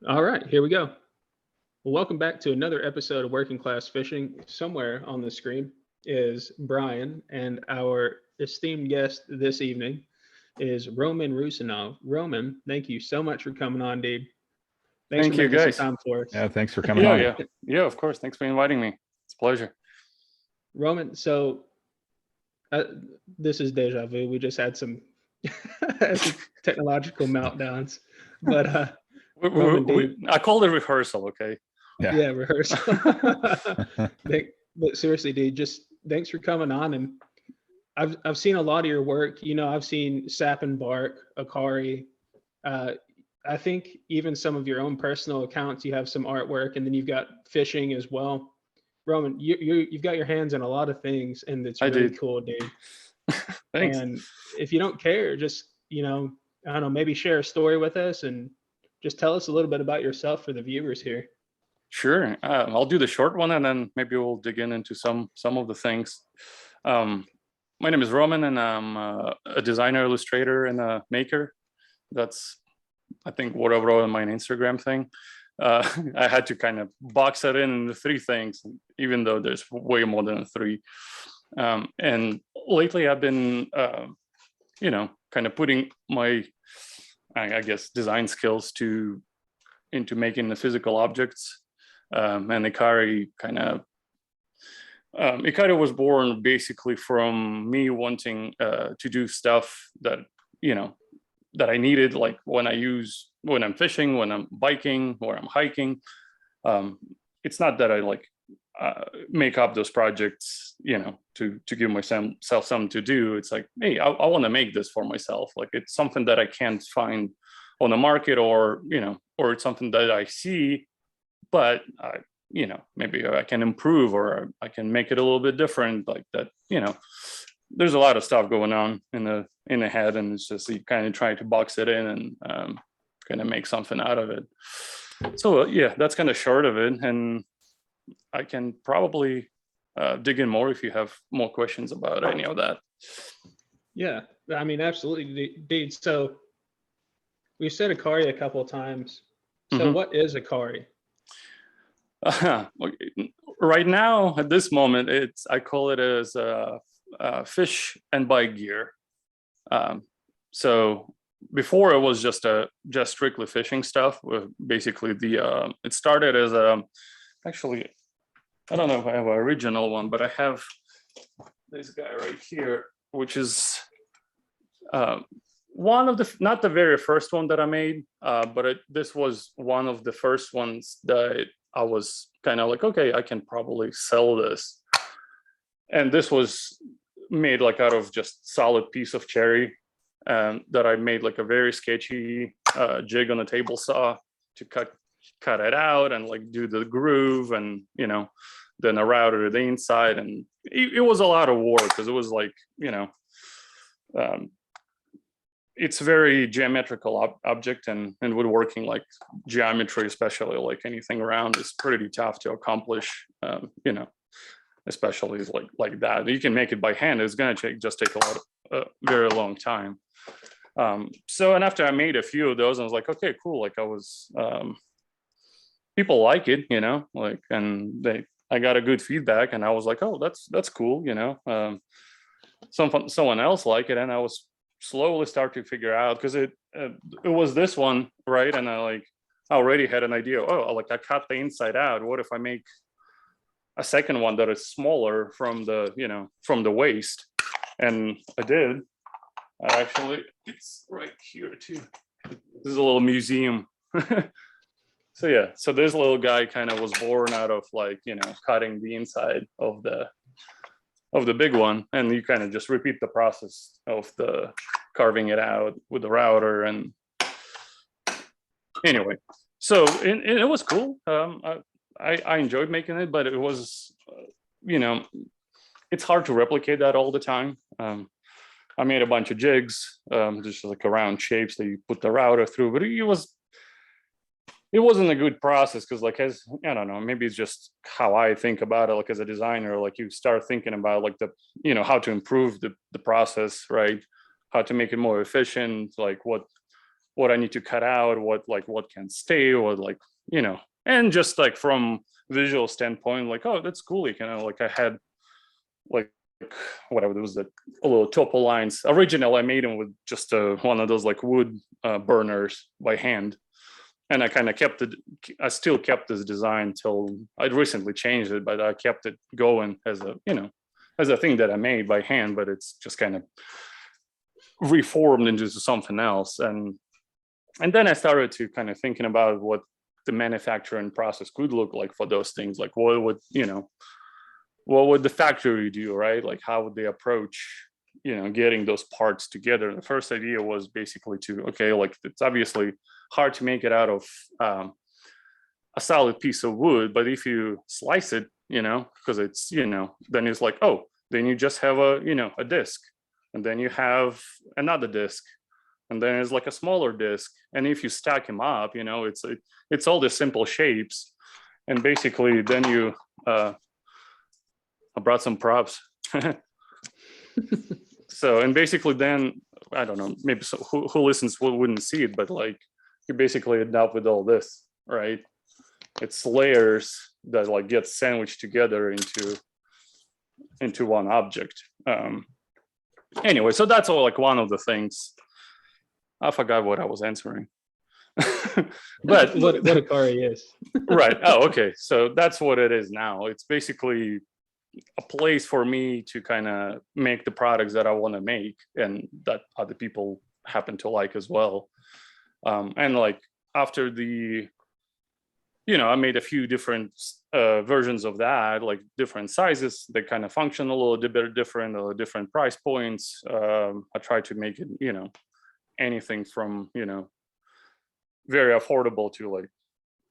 All right, here we go. Well, welcome back to another episode of Working Class Fishing. Somewhere on the screen is Brian, and our esteemed guest this evening is Roman Rusinov. Roman, thank you so much for coming on, dude. Thanks for Thank you, making some guys. time for us. Yeah, thanks for coming Yeah, on. yeah, of course. Thanks for inviting me. It's a pleasure. Roman, so this is deja vu. We just had some technological meltdowns, but Roman, dude, I call it rehearsal, okay? yeah, rehearsal. But seriously, dude, just thanks for coming on. And I've seen a lot of your work. You know, I've seen Sap and Bark, Akari. I think even some of your own personal accounts, you have some artwork, and then you've got fishing as well. Roman, you've got your hands in a lot of things, and it's really cool, dude. Thanks. And if you don't care, just I don't know, maybe share a story with us and just tell us a little bit about yourself for the viewers here. Sure. I'll do the short one, and then maybe we'll dig into some of the things. My name is Roman, and I'm a designer, illustrator, and a maker. That's, I think, what I wrote on my Instagram thing. I had to kind of box it in the three things, even though there's way more than three. And lately I've been, kind of putting my, I guess, design skills into making the physical objects. And Ikari Ikari was born basically from me wanting to do stuff that, that I needed, like when I'm fishing, when I'm biking, or I'm hiking. It's not that I make up those projects, to give myself something to do. It's like, hey, I want to make this for myself. Like, it's something that I can't find on the market, or it's something that I see, but maybe I can improve, or I can make it a little bit different, like that. There's a lot of stuff going on in the head, and it's just you kind of try to box it in and kind of make something out of it. So yeah, that's kind of short of it, and I can probably dig in more if you have more questions about any of that. Yeah, I mean, absolutely, dude. So we've said Akari a couple of times. So what is Akari? Right now, at this moment, I call it as fish and bike gear. So before it was just strictly fishing stuff. Basically, it started as actually, I don't know if I have an original one, but I have this guy right here, which is one of the, not the very first one that I made, but this was one of the first ones that I was kind of like, okay, I can probably sell this. And this was made like out of just solid piece of cherry, that I made like a very sketchy jig on a table saw to cut it out and like do the groove, and then I routed the inside, and it was a lot of work because it was like it's very geometrical object, and woodworking, like geometry, especially like anything around, is pretty tough to accomplish. Especially like that. You can make it by hand. It's gonna just take a very long time. So, and after I made a few of those, I was like, okay, cool. Like people like it, and I got a good feedback, and I was like, oh, that's cool, someone else liked it, and I was slowly starting to figure out, because it was this one, right? And I already had an idea. Oh, I cut the inside out. What if I make a second one that is smaller from the waist? And I did. It's right here too. This is a little museum. So yeah, so this little guy kind of was born out of cutting the inside of the big one, and you kind of just repeat the process of the carving it out with the router. And anyway, so it was cool. I enjoyed making it, but it was, it's hard to replicate that all the time. I made a bunch of jigs, just like round shapes that you put the router through, but it wasn't a good process, because I don't know, maybe it's just how I think about it. As a designer, you start thinking about how to improve the process, right? How to make it more efficient, what what I need to cut out, what can stay, what like, and just like from visual standpoint, like, oh, that's cool. Like I had like whatever, it was a little topo lines. Original, I made them with just one of those like wood burners by hand. And I kind of kept it, I still kept this design till I recently changed it, but I kept it going as a thing that I made by hand, but it's just kind of reformed into something else. And then I started to kind of thinking about what the manufacturing process could look like for those things. Like what would the factory do, right? Like how would they approach, getting those parts together? And the first idea was basically like it's obviously hard to make it out of a solid piece of wood, but if you slice it, because it's, then it's like, oh, then you just have a disc, and then you have another disc, and then it's like a smaller disc. And if you stack them up, it's all the simple shapes. And basically then you, I brought some props. So, and basically then, I don't know, maybe who listens wouldn't see it, but like you basically end up with all this, right? It's layers that like get sandwiched together into one object. Anyway, so that's all like one of the things. I forgot what I was answering. But what Ikari is. Right. Oh, okay. So that's what it is now. It's basically a place for me to kind of make the products that I want to make and that other people happen to like as well. And like after I made a few different versions of that, like different sizes. They kind of function a little bit different, or different price points. I try to make it, anything from, very affordable to like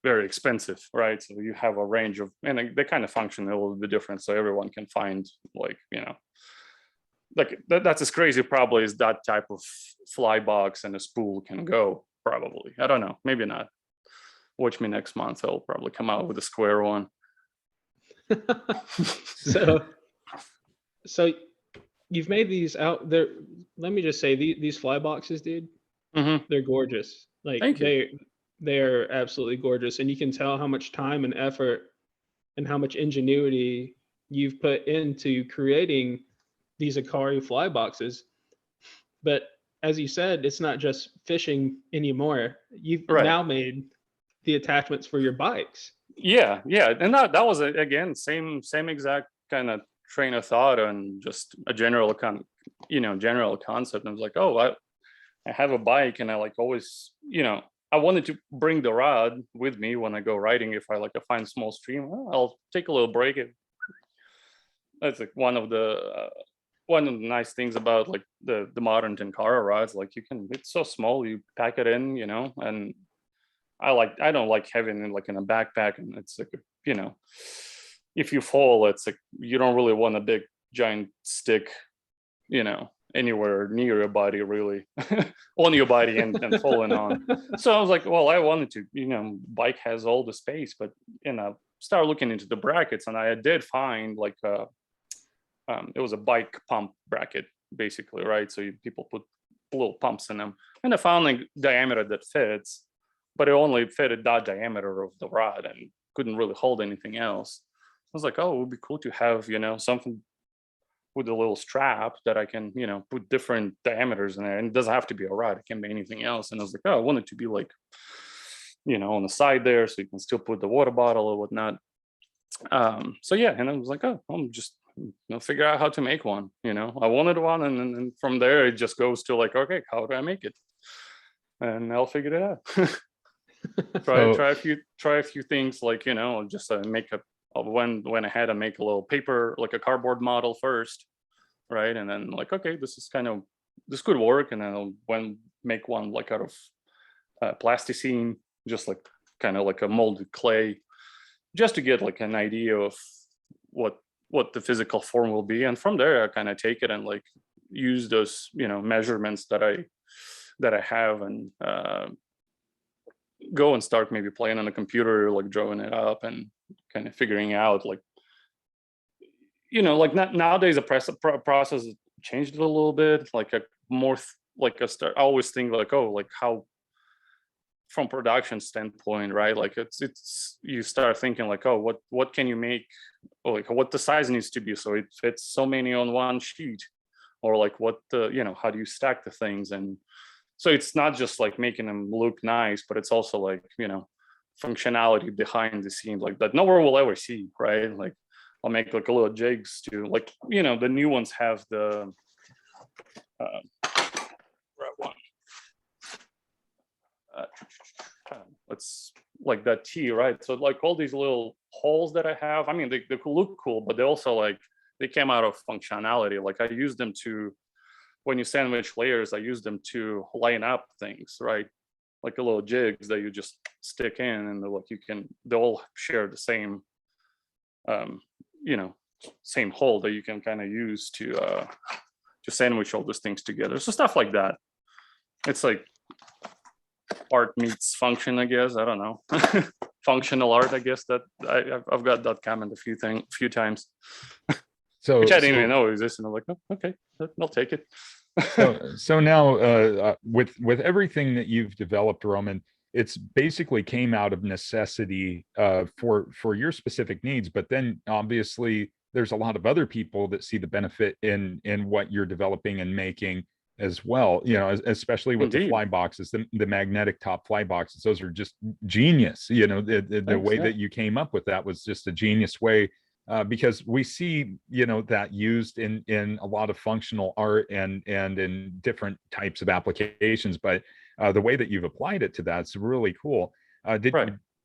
very expensive, right? So you have a range of, and they kind of function a little bit different, so everyone can find like, like that's as crazy probably as that type of fly box and a spool can go, probably. I don't know, maybe not. Watch me next month, I'll probably come out with a square one. So you've made these out there. Let me just say, these fly boxes, dude, they're gorgeous. Like Thank you. they're absolutely gorgeous, and you can tell how much time and effort and how much ingenuity you've put into creating these Akari fly boxes. But as you said, it's not just fishing anymore. You've now made the attachments for your bikes. Yeah, and that was again same exact kind of train of thought, and just a general general concept. I was like, oh, I have a bike, and I like always, I wanted to bring the rod with me when I go riding. If I find a small stream, I'll take a little break. That's like one of the nice things about like the modern Tenkara rods. Like it's so small, you pack it in, and I don't like having it like in a backpack, and it's like, if you fall, it's like you don't really want a big giant stick, anywhere near your body, really, on your body and falling on. So I was like, well, I wanted to, bike has all the space, but start looking into the brackets, and I did find like it was a bike pump bracket, basically, right? So people put little pumps in them, and I found like diameter that fits, but it only fitted that diameter of the rod and couldn't really hold anything else. I was like, oh, it would be cool to have, something with a little strap that I can, put different diameters in there. And it doesn't have to be a rod, it can be anything else. And I was like, oh, I want it to be like, on the side there, so you can still put the water bottle or whatnot. So yeah, and I was like, oh, I'm just figure out how to make one. I wanted one, and then from there it just goes to like, okay, how do I make it? And I'll figure it out. try a few things, like, just make when I had to make a little paper, like a cardboard model first, right? And then like, okay, this could work. And then I'll make one like out of plasticine, just like kind of like a molded clay, just to get like an idea of what the physical form will be. And from there I kind of take it and like use those, measurements that I have, and go and start maybe playing on the computer, like drawing it up and kind of figuring out like, like nowadays the process changed a little bit, like a more I always think like, oh, like how from production standpoint, right? Like it's you start thinking like, oh, what can you make, or like what the size needs to be so it fits so many on one sheet, or like what the, you know, how do you stack the things? And so it's not just like making them look nice, but it's also like, you know, functionality behind the scenes like that nowhere will ever see, right? Like I'll make like a little jigs to, like, you know, the new ones have the right one. It's like that T, right? So like all these little holes that I have, I mean, they look cool, but they also like, they came out of functionality. Like I use them to, when you sandwich layers, I use them to line up things, right? Like a little jigs that you just stick in, and like you can, they all share the same, you know, same hole that you can kind of use to sandwich all those things together. So stuff like that. It's like art meets function, I guess. I don't know. Functional art, I guess. That I've got that comment a few times. So which I didn't even know existed. I'm like, oh, okay, I'll take it. so now with everything that you've developed, Roman, it's basically came out of necessity for your specific needs, but then obviously there's a lot of other people that see the benefit in what you're developing and making as well, you know, especially with Indeed. the fly boxes, the magnetic top fly boxes. Those are just genius. You know, the way that you came up with that was just a genius way, because we see, you know, that used in a lot of functional art and in different types of applications, but the way that you've applied it to that's really cool.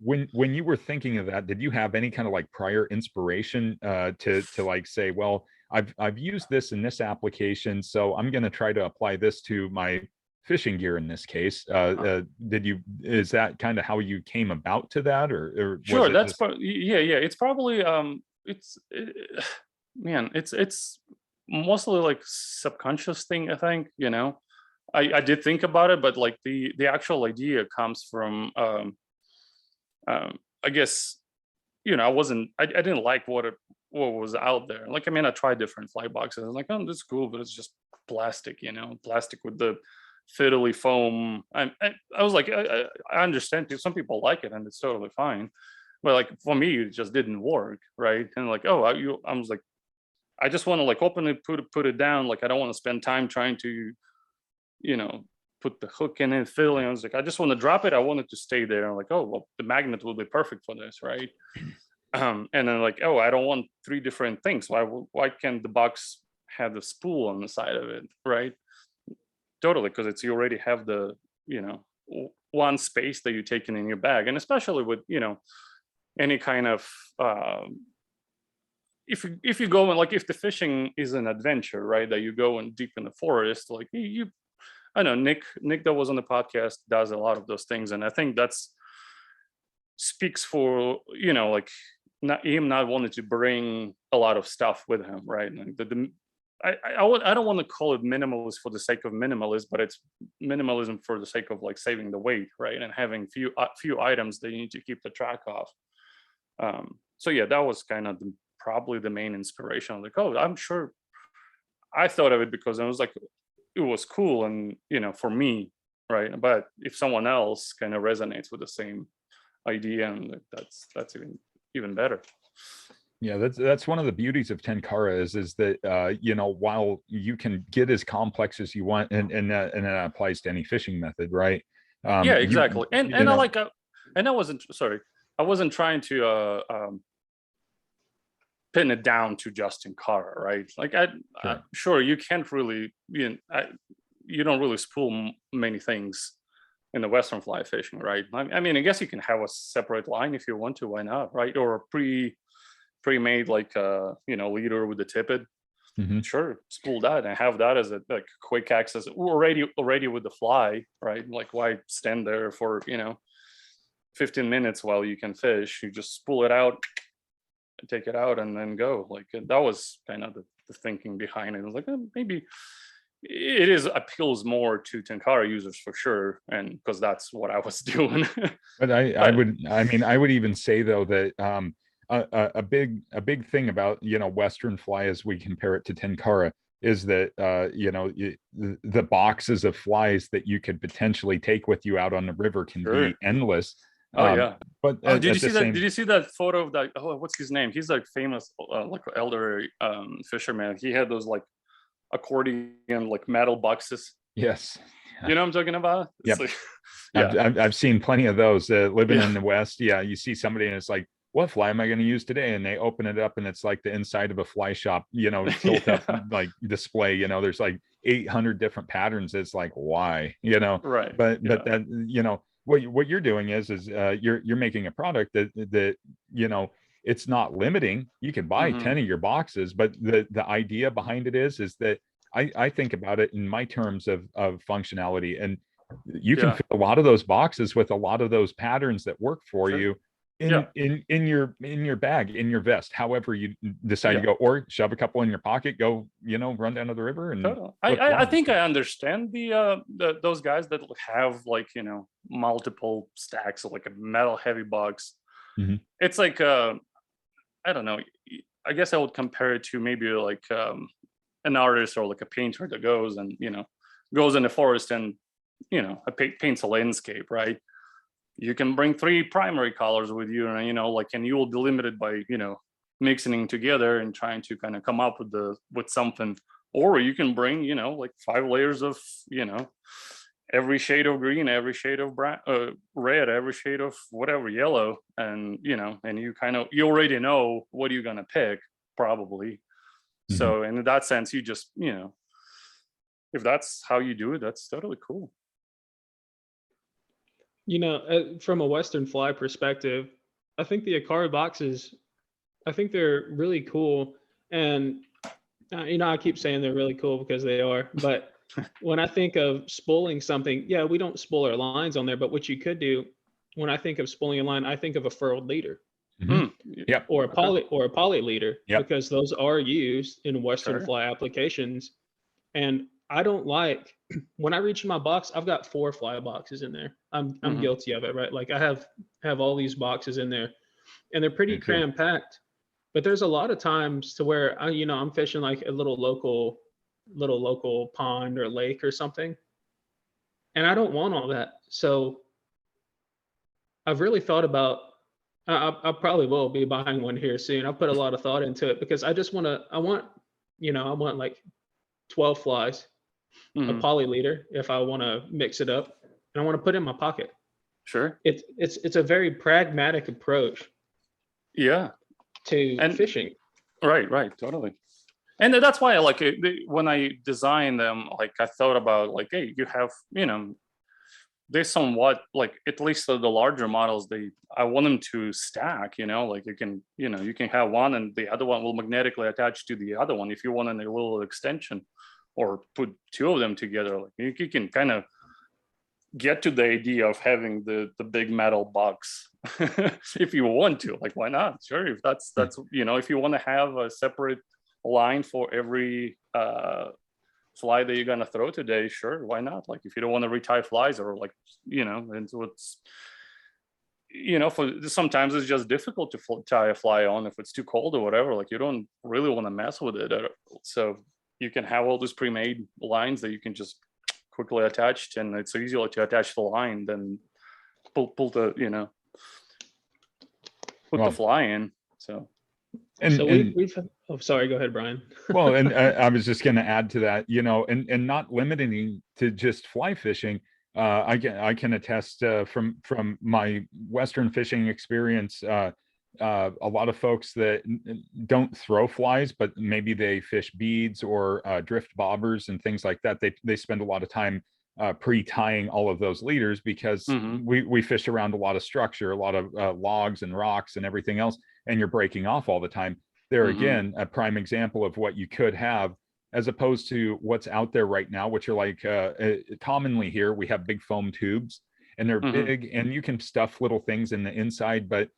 When you were thinking of that, did you have any kind of like prior inspiration to like say, well, I've used this in this application, so I'm going to try to apply this to my fishing gear in this case? Is that kind of how you came about to that, or sure, was it that's just... yeah. It's probably man, it's mostly like subconscious thing, I think. You know, I did think about it, but like the actual idea comes from I guess, you know, I didn't like what was out there. Like, I mean, I tried different fly boxes. I'm like, oh, this is cool, but it's just plastic, you know, plastic with the fiddly foam. I was like, I understand some people like it and it's totally fine, but like for me, it just didn't work, right? And like, oh, I was like, I just want to like open it, put it down. Like, I don't want to spend time trying to, you know, put the hook in and fiddling. I was like, I just want to drop it. I want it to stay there. I'm like, oh, well, the magnet will be perfect for this, right? And then like, oh, I don't want three different things. Why can't the box have the spool on the side of it, right? Totally, because you already have the, you know, one space that you're taking in your bag, and especially with, you know, any kind of if you go and like, if the fishing is an adventure, right, that you go and deep in the forest, like I know Nick that was on the podcast does a lot of those things, and I think that's speaks for, you know, like not wanting to bring a lot of stuff with him, right? Like I don't want to call it minimalist for the sake of minimalist, but it's minimalism for the sake of like saving the weight, right? And having few items that you need to keep the track of. So yeah, that was kind of probably the main inspiration. Like, oh, I'm sure I thought of it because I was like, it was cool, and you know, for me, right? But if someone else kind of resonates with the same idea, and that's even better. Yeah, that's one of the beauties of Tenkara is that you know, while you can get as complex as you want, and that applies to any fishing method, right? Yeah, exactly. And I like, and I wasn't trying to pin it down to just Tenkara, right? Like, sure, you can't really, you don't really spool many things in the Western fly fishing, right? I mean, I guess you can have a separate line if you want to, why not, right? Or a pre-made like you know, leader with the tippet. Sure, spool that and have that as a like quick access already with the fly, right? Like, why stand there for, you know, 15 minutes while you can fish? You just spool it out, take it out, and then go. Like, that was kind of the thinking behind it. I was like, maybe it appeals more to Tenkara users for sure, and because that's what I was doing. But I would even say though that a big thing about, you know, Western fly as we compare it to Tenkara is that the boxes of flies that you could potentially take with you out on the river can be endless. Oh yeah. But did you see that? Did you see that photo of that? Oh, what's his name? He's like famous, like elder fisherman. He had those like accordion, like metal boxes. Yes. You know what I'm talking about? Yep. Like, yeah. I've seen plenty of those living in the West. Yeah. You see somebody and it's like, what fly am I going to use today? And they open it up and it's like the inside of a fly shop, tilt up like display, there's like 800 different patterns. It's like, why, Right. But that, what you're doing is you're making a product that it's not limiting. You can buy 10 of your boxes, but the idea behind it is that I think about it in my terms of functionality, and you can fill a lot of those boxes with a lot of those patterns that work for you in your bag, in your vest, however you decide to go, or shove a couple in your pocket, go, run down to the river. And I think I understand the those guys that have like, multiple stacks of like a metal heavy box. It's like, I don't know, I guess I would compare it to maybe like an artist or like a painter that goes and, goes in the forest and, paints a landscape, right? You can bring 3 primary colors with you, and and you will be limited by mixing together and trying to kind of come up with something. Or you can bring like 5 layers of every shade of green, every shade of brown, red, every shade of whatever, yellow, and and you already know what you're gonna pick probably. So in that sense, you just if that's how you do it, that's totally cool. From a Western fly perspective, I think the Ikari boxes, I think they're really cool. And, I keep saying they're really cool because they are. But when I think of spooling something, we don't spool our lines on there. But what you could do, when I think of spooling a line, I think of a furled leader. Yep. Or a poly leader, because those are used in Western fly applications. And I don't like, when I reach in my box, I've got 4 fly boxes in there. I'm guilty of it, right? Like I have all these boxes in there, and they're pretty cram packed. But there's a lot of times to where I'm fishing like a little local pond or lake or something, and I don't want all that. So I've really thought about. I probably will be buying one here soon. I put a lot of thought into it because I want like 12 flies, a poly leader if I want to mix it up, and I want to put it in my pocket. Sure. It's a very pragmatic approach. To fishing. Right, totally. And that's why I like it. When I design them, like I thought about like, hey, you have, they somewhat like, at least the larger models, I want them to stack, like you can have one and the other one will magnetically attach to the other one if you want a little extension, or put 2 of them together. Like you can kind of get to the idea of having the big metal box if you want to. Like, why not? Sure, if that's if you want to have a separate line for every fly that you're gonna throw today, sure, why not? Like if you don't want to retie flies, or like and so it's for sometimes it's just difficult to tie a fly on if it's too cold or whatever. Like you don't really want to mess with it, so you can have all these pre-made lines that you can just quickly attach, and it's easier to attach the line than pull the put the fly in. So we've sorry, go ahead, Brian. Well, and I was just going to add to that, and not limiting to just fly fishing. I can attest from my Western fishing experience. A lot of folks that don't throw flies, but maybe they fish beads or drift bobbers and things like that. They spend a lot of time pre-tying all of those leaders, because we fish around a lot of structure, a lot of logs and rocks and everything else, and you're breaking off all the time. There again, a prime example of what you could have, as opposed to what's out there right now, which are like commonly here, we have big foam tubes, and they're big, and you can stuff little things in the inside. But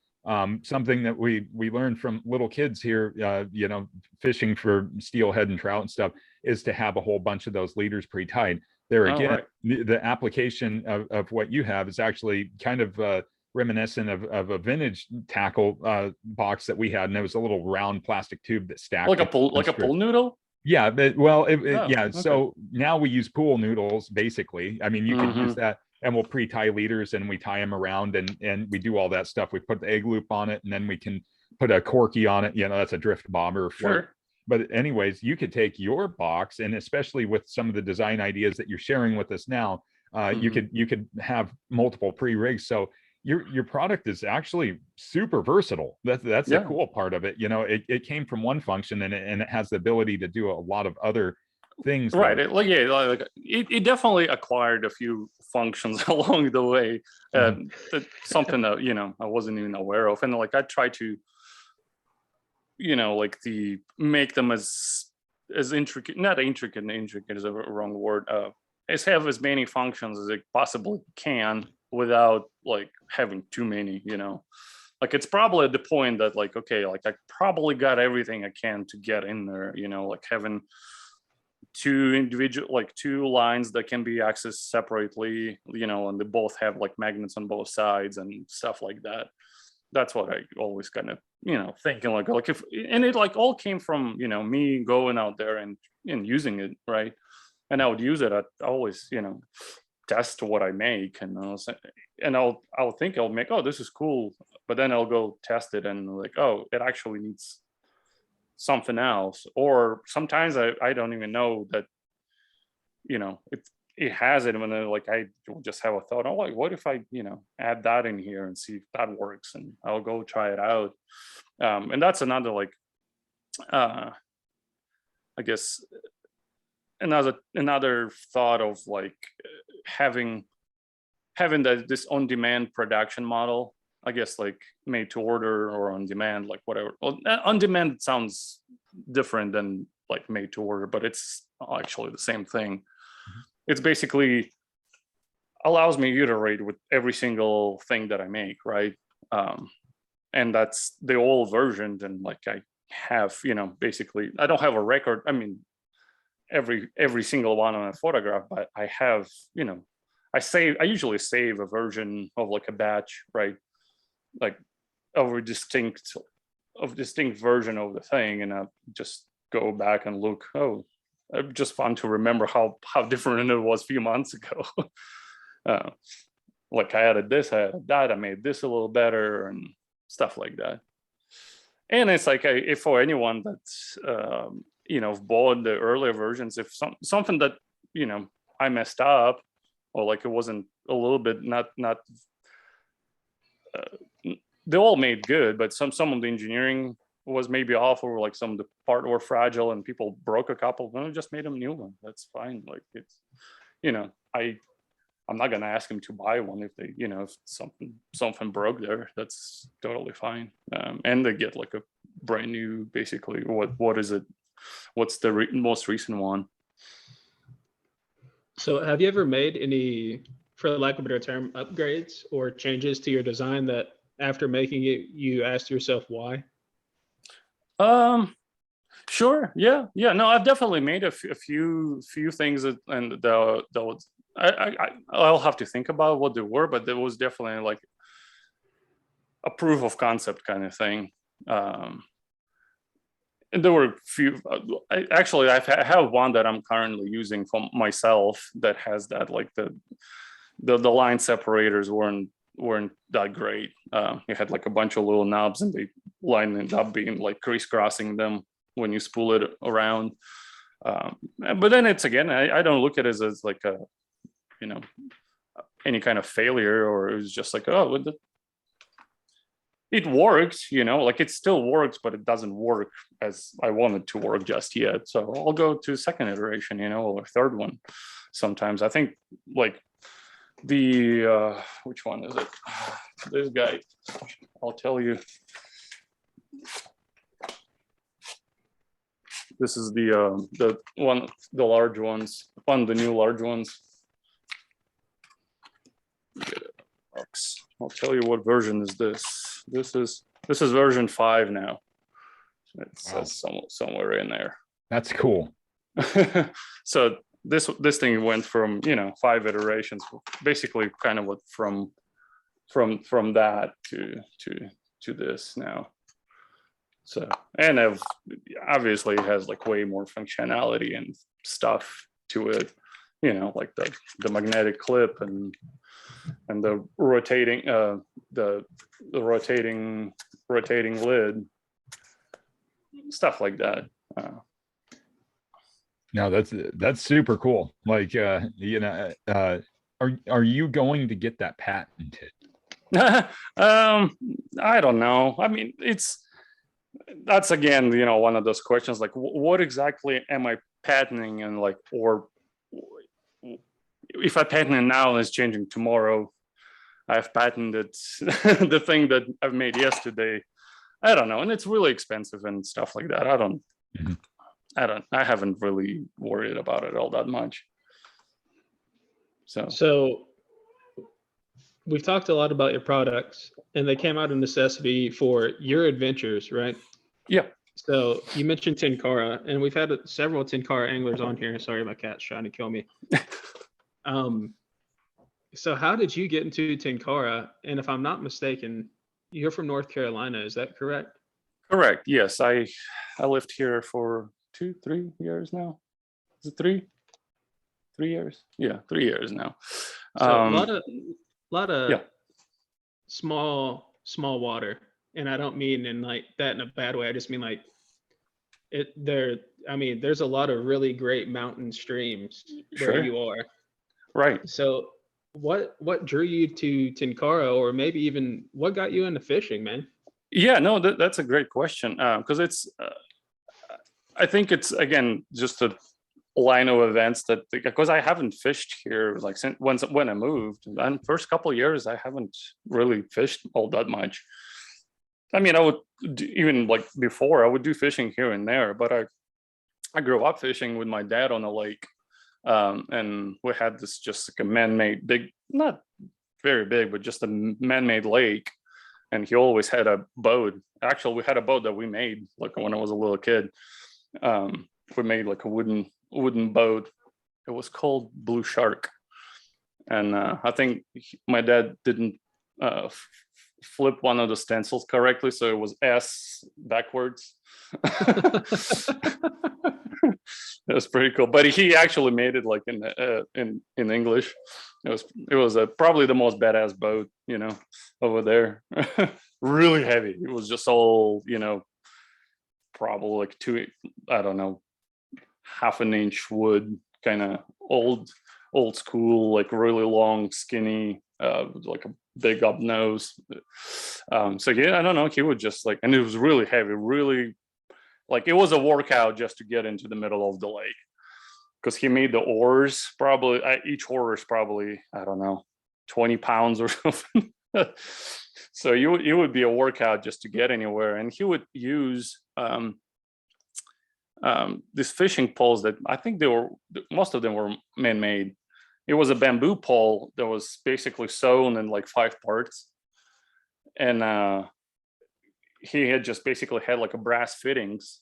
something that we learned from little kids here, fishing for steelhead and trout and stuff, is to have a whole bunch of those leaders pre-tied. There again, the application of what you have is actually kind of reminiscent of a vintage tackle box that we had, and it was a little round plastic tube that stacked like a pool noodle. Yeah, but well, Oh, yeah. okay. So now we use pool noodles, basically. I mean, you could use that, and we'll pre-tie leaders, and we tie them around, and we do all that stuff. We put the egg loop on it, and then we can put a corky on it. You know, that's a drift bobber or float. Sure. But anyways, you could take your box, and especially with some of the design ideas that you're sharing with us now, you could have multiple pre-rigs. So your product is actually super versatile. That's the cool part of it. You know, it came from one function, and it has the ability to do a lot of other things. Right. It definitely acquired a few functions along the way. That something that, you know, I wasn't even aware of, and like I try to, you know, like make them as intricate, not intricate is a wrong word, as have as many functions as it possibly can without like having too many, you know. Like it's probably at the point that like, okay, like I probably got everything I can to get in there, you know, like having two lines that can be accessed separately, you know, and they both have like magnets on both sides and stuff like that. That's what I always kind of, you know, thinking like if, and it like all came from, you know, me going out there and using it, right? And I would use it. I always, you know, test what I make, and I'll think I'll make, oh, this is cool, but then I'll go test it and like, oh, it actually needs something else. Or sometimes I don't even know that, you know, it has it, when like I just have a thought, oh, like what if I, you know, add that in here and see if that works, and I'll go try it out. And that's another like I guess another thought of like having this on-demand production model, I guess, like made to order or on demand, like whatever. Well, on demand sounds different than like made to order, but it's actually the same thing. It's basically allows me to iterate with every single thing that I make, right? And that's the old version. And like I have, you know, basically I don't have a record. I mean, every single one on a photograph, but I have, you know, I usually save a version of like a batch, right? Like of a distinct version of the thing, and I just go back and look. Oh, it's just fun to remember how different it was a few months ago. Like I added this, I added that, I made this a little better, and stuff like that. And it's like if for anyone that's you know, bought the earlier versions, if something that, you know, I messed up, or like it wasn't a little bit not they all made good, but some of the engineering was maybe off, or like some of the part were fragile and people broke a couple, well, I just made them new one. That's fine. Like it's, you know, I'm not gonna ask them to buy one if they, you know, if something broke there. That's totally fine. And they get like a brand new, basically. What is it? What's the most recent one? So have you ever made any, for lack of a better term, upgrades or changes to your design that after making it, you asked yourself why? Sure. Yeah. No, I've definitely made a few things that, and I'll have to think about what they were, but there was definitely like a proof of concept kind of thing. And there were a few. I have one that I'm currently using for myself that has that, like the line separators weren't that great. It had like a bunch of little knobs, and they ended up being like crisscrossing them when you spool it around. But then it's, again, I don't look at it as like a, you know, any kind of failure, or it was just like, oh, it works, you know, like it still works, but it doesn't work as I want it to work just yet. So I'll go to second iteration, you know, or third one. Sometimes I think like the which one is it? This guy, I'll tell you. This is the large ones, one of the new large ones. I'll tell you what version is this. This is version 5 now. It says somewhere in there. That's cool. So this thing went from, you know, 5 iterations, basically kind of what from that to this now. So, and I've obviously it has like way more functionality and stuff to it, you know, like the magnetic clip and the rotating the rotating lid, stuff like that. No, that's super cool. Like, you know, are you going to get that patented? I don't know. I mean, that's again, you know, one of those questions like, what exactly am I patenting, and like, or if I patent it now and it's changing tomorrow, I've patented the thing that I've made yesterday. I don't know, and it's really expensive and stuff like that. Mhm. I haven't really worried about it all that much. So we've talked a lot about your products, and they came out of necessity for your adventures, right? Yeah. So you mentioned Tenkara, and we've had several Tenkara anglers on here. Sorry, my cat's trying to kill me. So how did you get into Tenkara? And if I'm not mistaken, you're from North Carolina, is that correct? Correct. Yes, I lived here for 3 years now. Is it 3 years? Yeah, 3 years now. So a lot of Yeah. small water, and I don't mean in like that in a bad way. I just mean like there's a lot of really great mountain streams where Sure. you are. Right. So what drew you to Tenkara, or maybe even what got you into fishing, man? Yeah, no, that's a great question, because it's I think it's again just a line of events that, because I haven't fished here like since when I moved, and first couple of years I haven't really fished all that much. I mean, I would even like before I would do fishing here and there, but I grew up fishing with my dad on a lake, and we had this just like a man-made big, not very big, but just a man-made lake, and he always had a boat. Actually, we had a boat that we made like when I was a little kid. We made like a wooden boat. It was called Blue Shark, and I think my dad didn't flip one of the stencils correctly, so it was S backwards. It was pretty cool, but he actually made it like in English. It was probably the most badass boat, you know, over there. Really heavy. It was just all, you know, probably like I don't know, half an inch wood, kind of old school, like really long, skinny, like a big up nose. So yeah, I don't know. He would just like, and it was really heavy, really like it was a workout just to get into the middle of the lake, because he made the oars probably, each oar is probably, I don't know, 20 pounds or something. So it would be a workout just to get anywhere. And he would use these fishing poles that I think most of them were man-made. It was a bamboo pole that was basically sewn in like 5 parts, and he had just basically had like a brass fittings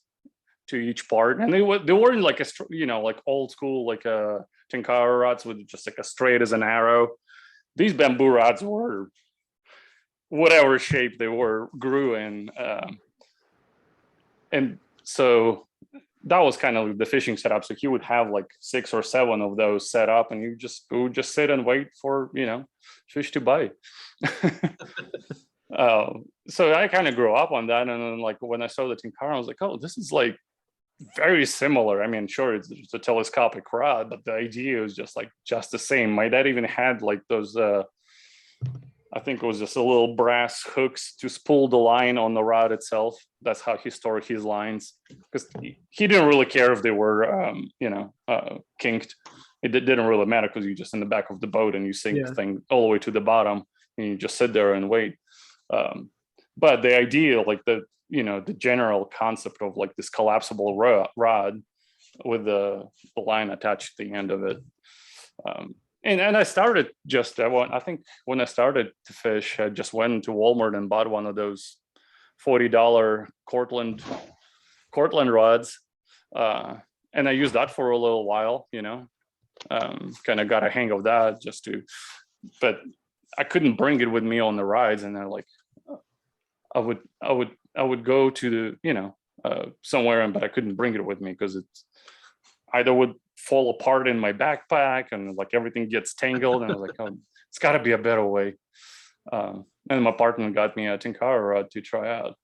to each part, and they weren't like you know, like old school like Tenkara rods with just like a straight as an arrow. These bamboo rods were whatever shape they grew in, and so that was kind of the fishing setup. So he would have like 6 or 7 of those set up, and we would just sit and wait for, you know, fish to bite. So I kind of grew up on that, and then like when I saw the Tenkara, I was like, oh, this is like very similar. I mean, sure, it's a telescopic rod, but the idea is just the same. My dad even had like those I think it was just a little brass hooks to spool the line on the rod itself. That's how he stored his lines, because he didn't really care if they were, you know, kinked. It didn't really matter, because you just in the back of the boat and you sink the thing all the way to the bottom, and you just sit there and wait. But the idea, like the general concept of like this collapsible rod with the line attached to the end of it. And I started I think when I started to fish, I just went to Walmart and bought one of those $40 Cortland rods. And I used that for a little while, you know, kind of got a hang of that but I couldn't bring it with me on the rides. And I would I would go to the, somewhere, but I couldn't bring it with me because it's either would fall apart in my backpack and like everything gets tangled. And I was like, oh, it's got to be a better way. And my partner got me a Tenkara rod to try out.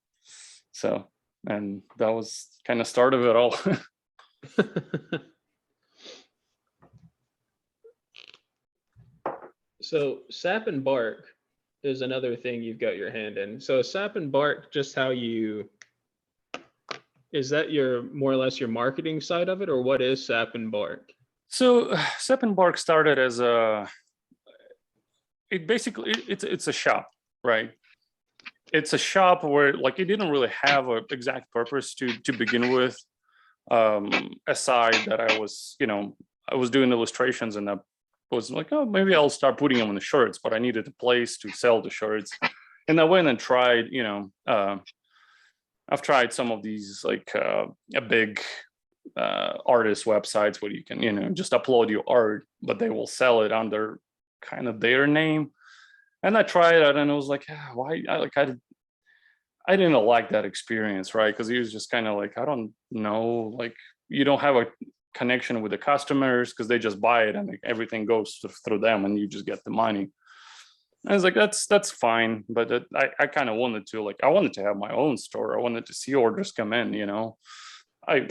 So, and that was kind of start of it all. So Sap and Bark is another thing you've got your hand in. So Sap and Bark, just how you, is that your more or less your marketing side of it, or what is Sap and Bark? So Sap and Bark started as it's a shop, right? It's a shop where like it didn't really have an exact purpose to begin with. Aside that I was doing illustrations and I was like, oh, maybe I'll start putting them on the shirts, but I needed a place to sell the shirts. And I went and tried, I've tried some of these like a big artist websites where you can, just upload your art, but they will sell it under kind of their name. And I tried it and I was like, why? I didn't like that experience, right? Because he was just kind of like, I don't know, like you don't have a connection with the customers because they just buy it and like, everything goes through them and you just get the money. I was like, that's fine, but I kind of wanted to have my own store. I wanted to see orders come in, I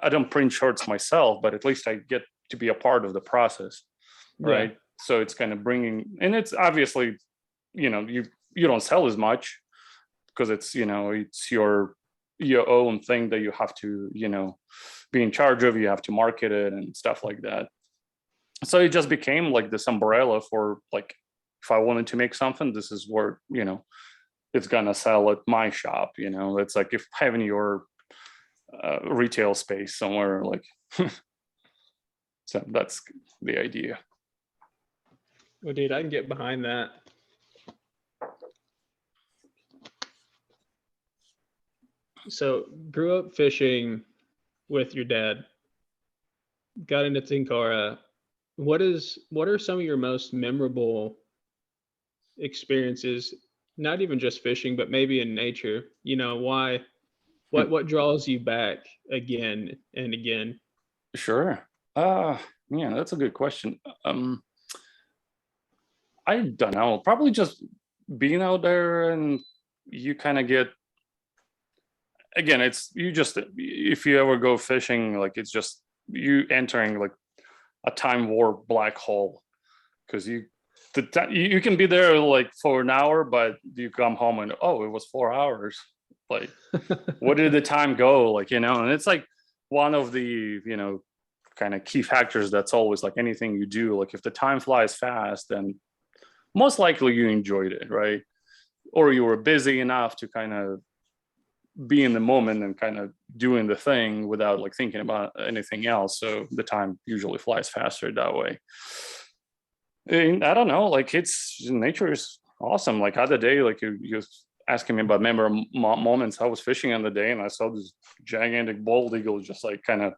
don't print shirts myself, but at least I get to be a part of the process, right? Yeah. So it's kind of bringing, and it's obviously, you don't sell as much because it's it's your own thing that you have to be in charge of. You have to market it and stuff like that. So it just became like this umbrella for like, if I wanted to make something, this is where it's gonna sell at my shop. It's like if having your retail space somewhere, like so that's the idea. Well, dude, I can get behind that. So grew up fishing with your dad, got into Tenkara. What are some of your most memorable experiences, not even just fishing, but maybe in nature? What draws you back again and again? Sure. Yeah, that's a good question. I don't know, probably just being out there and you kind of get, again, it's if you ever go fishing, like it's just you entering like a time warp black hole, because you can be there like for an hour, but you come home and oh, it was 4 hours. Like, where did the time go? Like, and it's like one of the kind of key factors that's always like anything you do, like if the time flies fast, then most likely you enjoyed it, right? Or you were busy enough to kind of be in the moment and kind of doing the thing without like thinking about anything else. So the time usually flies faster that way. And I don't know, like nature is awesome. Like other day, like you asking me about memorable moments. I was fishing on the day and I saw this gigantic bald eagle just like kind of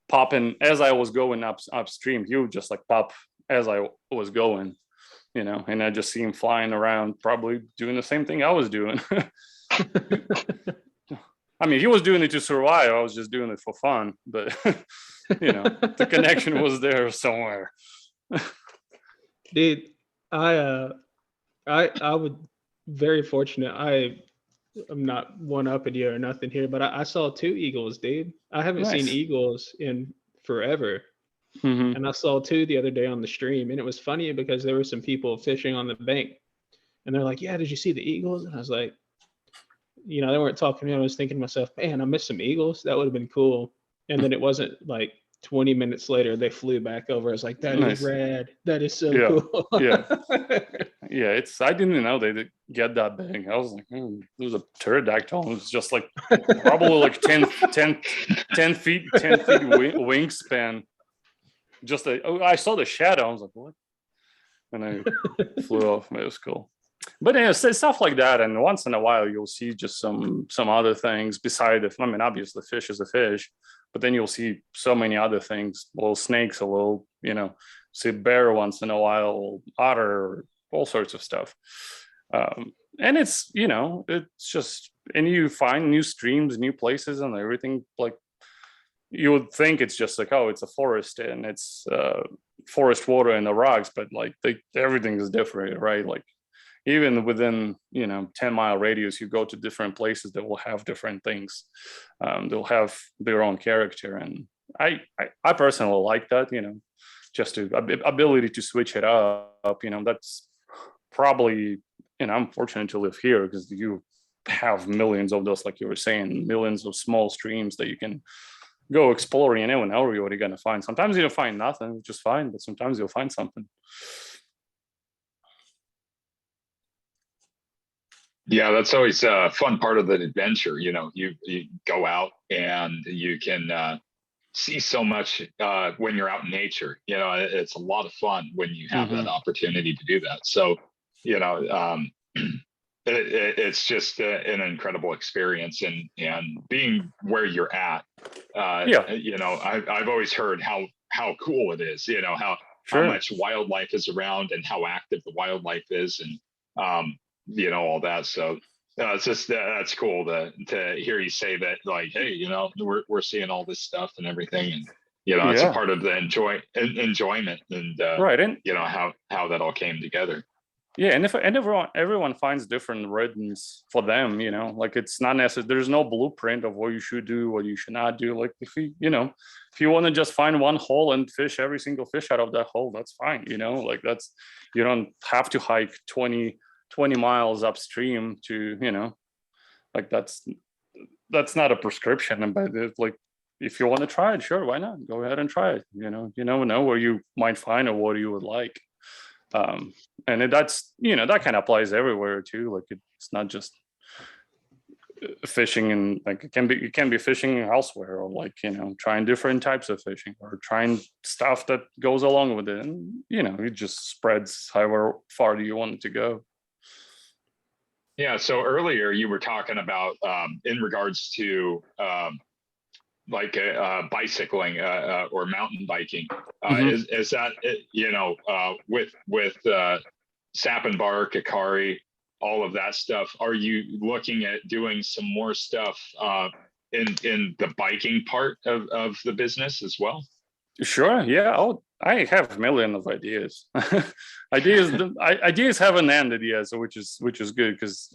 popping as I was going upstream. He would just like pop as I was going, and I just see him flying around, probably doing the same thing I was doing. I mean, he was doing it to survive. I was just doing it for fun, but the connection was there somewhere. Dude, I would very fortunate. I'm not one up at you or nothing here, but I saw 2 eagles, dude. I haven't seen eagles in forever. Mm-hmm. And I saw 2 the other day on the stream, and it was funny because there were some people fishing on the bank, and they're like, "Yeah, did you see the eagles?" And I was like, they weren't talking to me. I was thinking to myself, man, I missed some eagles. That would have been cool. And then it wasn't like 20 minutes later, they flew back over. I was like, that is rad. That is so cool. Yeah. I didn't know they get that big. I was like, there was a pterodactyl. It was just like probably like 10 feet wingspan. Just I saw the shadow. I was like, what? And I flew off. It was cool. But stuff like that, and once in a while you'll see just some other things beside the. I mean, obviously, fish is a fish, but then you'll see so many other things, little snakes, a little, see bear once in a while, otter, all sorts of stuff. and it's, it's just, and you find new streams, new places, and everything. Like, you would think it's just like, oh, it's a forest and it's forest water and the rocks, but like everything is different, right? Like, even within 10-mile radius, you go to different places that will have different things. They'll have their own character, and I personally like that. Just to ability to switch it up. That's probably, I'm fortunate to live here because you have millions of those, like you were saying, millions of small streams that you can go exploring. You never know what you're going to find. Sometimes you'll find nothing, which is fine, but sometimes you'll find something. Yeah, that's always a fun part of the adventure. You go out and you can see so much when you're out in nature. It's a lot of fun when you have that opportunity to do that. So, it's just an incredible experience, and being where you're at. I've always heard how cool it is. How much wildlife is around and how active the wildlife is, and all that. So it's just that's cool to hear you say that, like, hey, we're seeing all this stuff and everything, and it's a part of the enjoyment, and right, and how that all came together. Yeah, and everyone finds different rhythms for them, like, it's not necessary. There's no blueprint of what you should do, what you should not do. Like, if you want to just find one hole and fish every single fish out of that hole, that's fine. Like, you don't have to hike 20 miles upstream to, like, that's not a prescription. But like, if you want to try it, sure, why not? Go ahead and try it. You never know where you might find or what you would like. And that's, that kind of applies everywhere too. Like, it's not just fishing, and like, it can be fishing elsewhere, or like, trying different types of fishing, or trying stuff that goes along with it. And, it just spreads however far do you want it to go. Yeah. So earlier you were talking about in regards to bicycling or mountain biking. Is that with Sap Bark, Ikari, all of that stuff? Are you looking at doing some more stuff in the biking part of the business as well? Sure. Yeah. I have a million of ideas. Ideas haven't ended yet, so which is good, because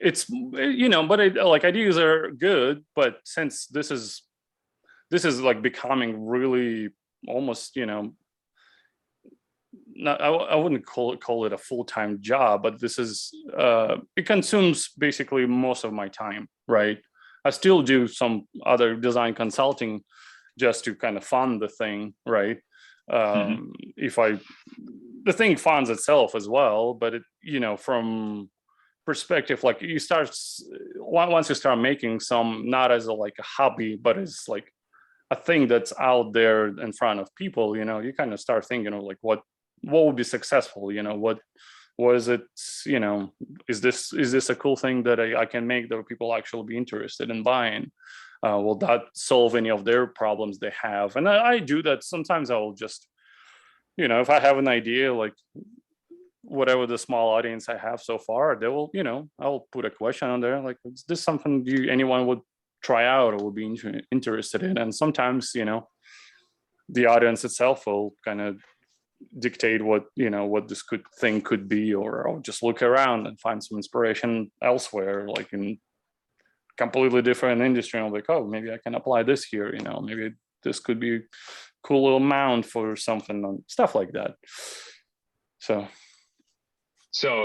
ideas are good, but since this is like becoming really almost, I wouldn't call it a full-time job, but this is it consumes basically most of my time, right? I still do some other design consulting just to kind of fund the thing, right? The thing funds itself as well, but it, from perspective, like, once you start making some, not as a hobby, but as like a thing that's out there in front of people, you kind of start thinking of like, what would be successful, what is it, is this a cool thing that I can make that people actually be interested in buying? Will that solve any of their problems they have? And I do that. Sometimes I'll just, if I have an idea, like whatever the small audience I have so far, they will, I'll put a question on there, like, is this something anyone would try out or would be interested in? And sometimes, the audience itself will kind of dictate what this thing could be, or I'll just look around and find some inspiration elsewhere, like in completely different industry. I'm like, oh, maybe I can apply this here, maybe this could be a cool little mount for something, and stuff like that. So,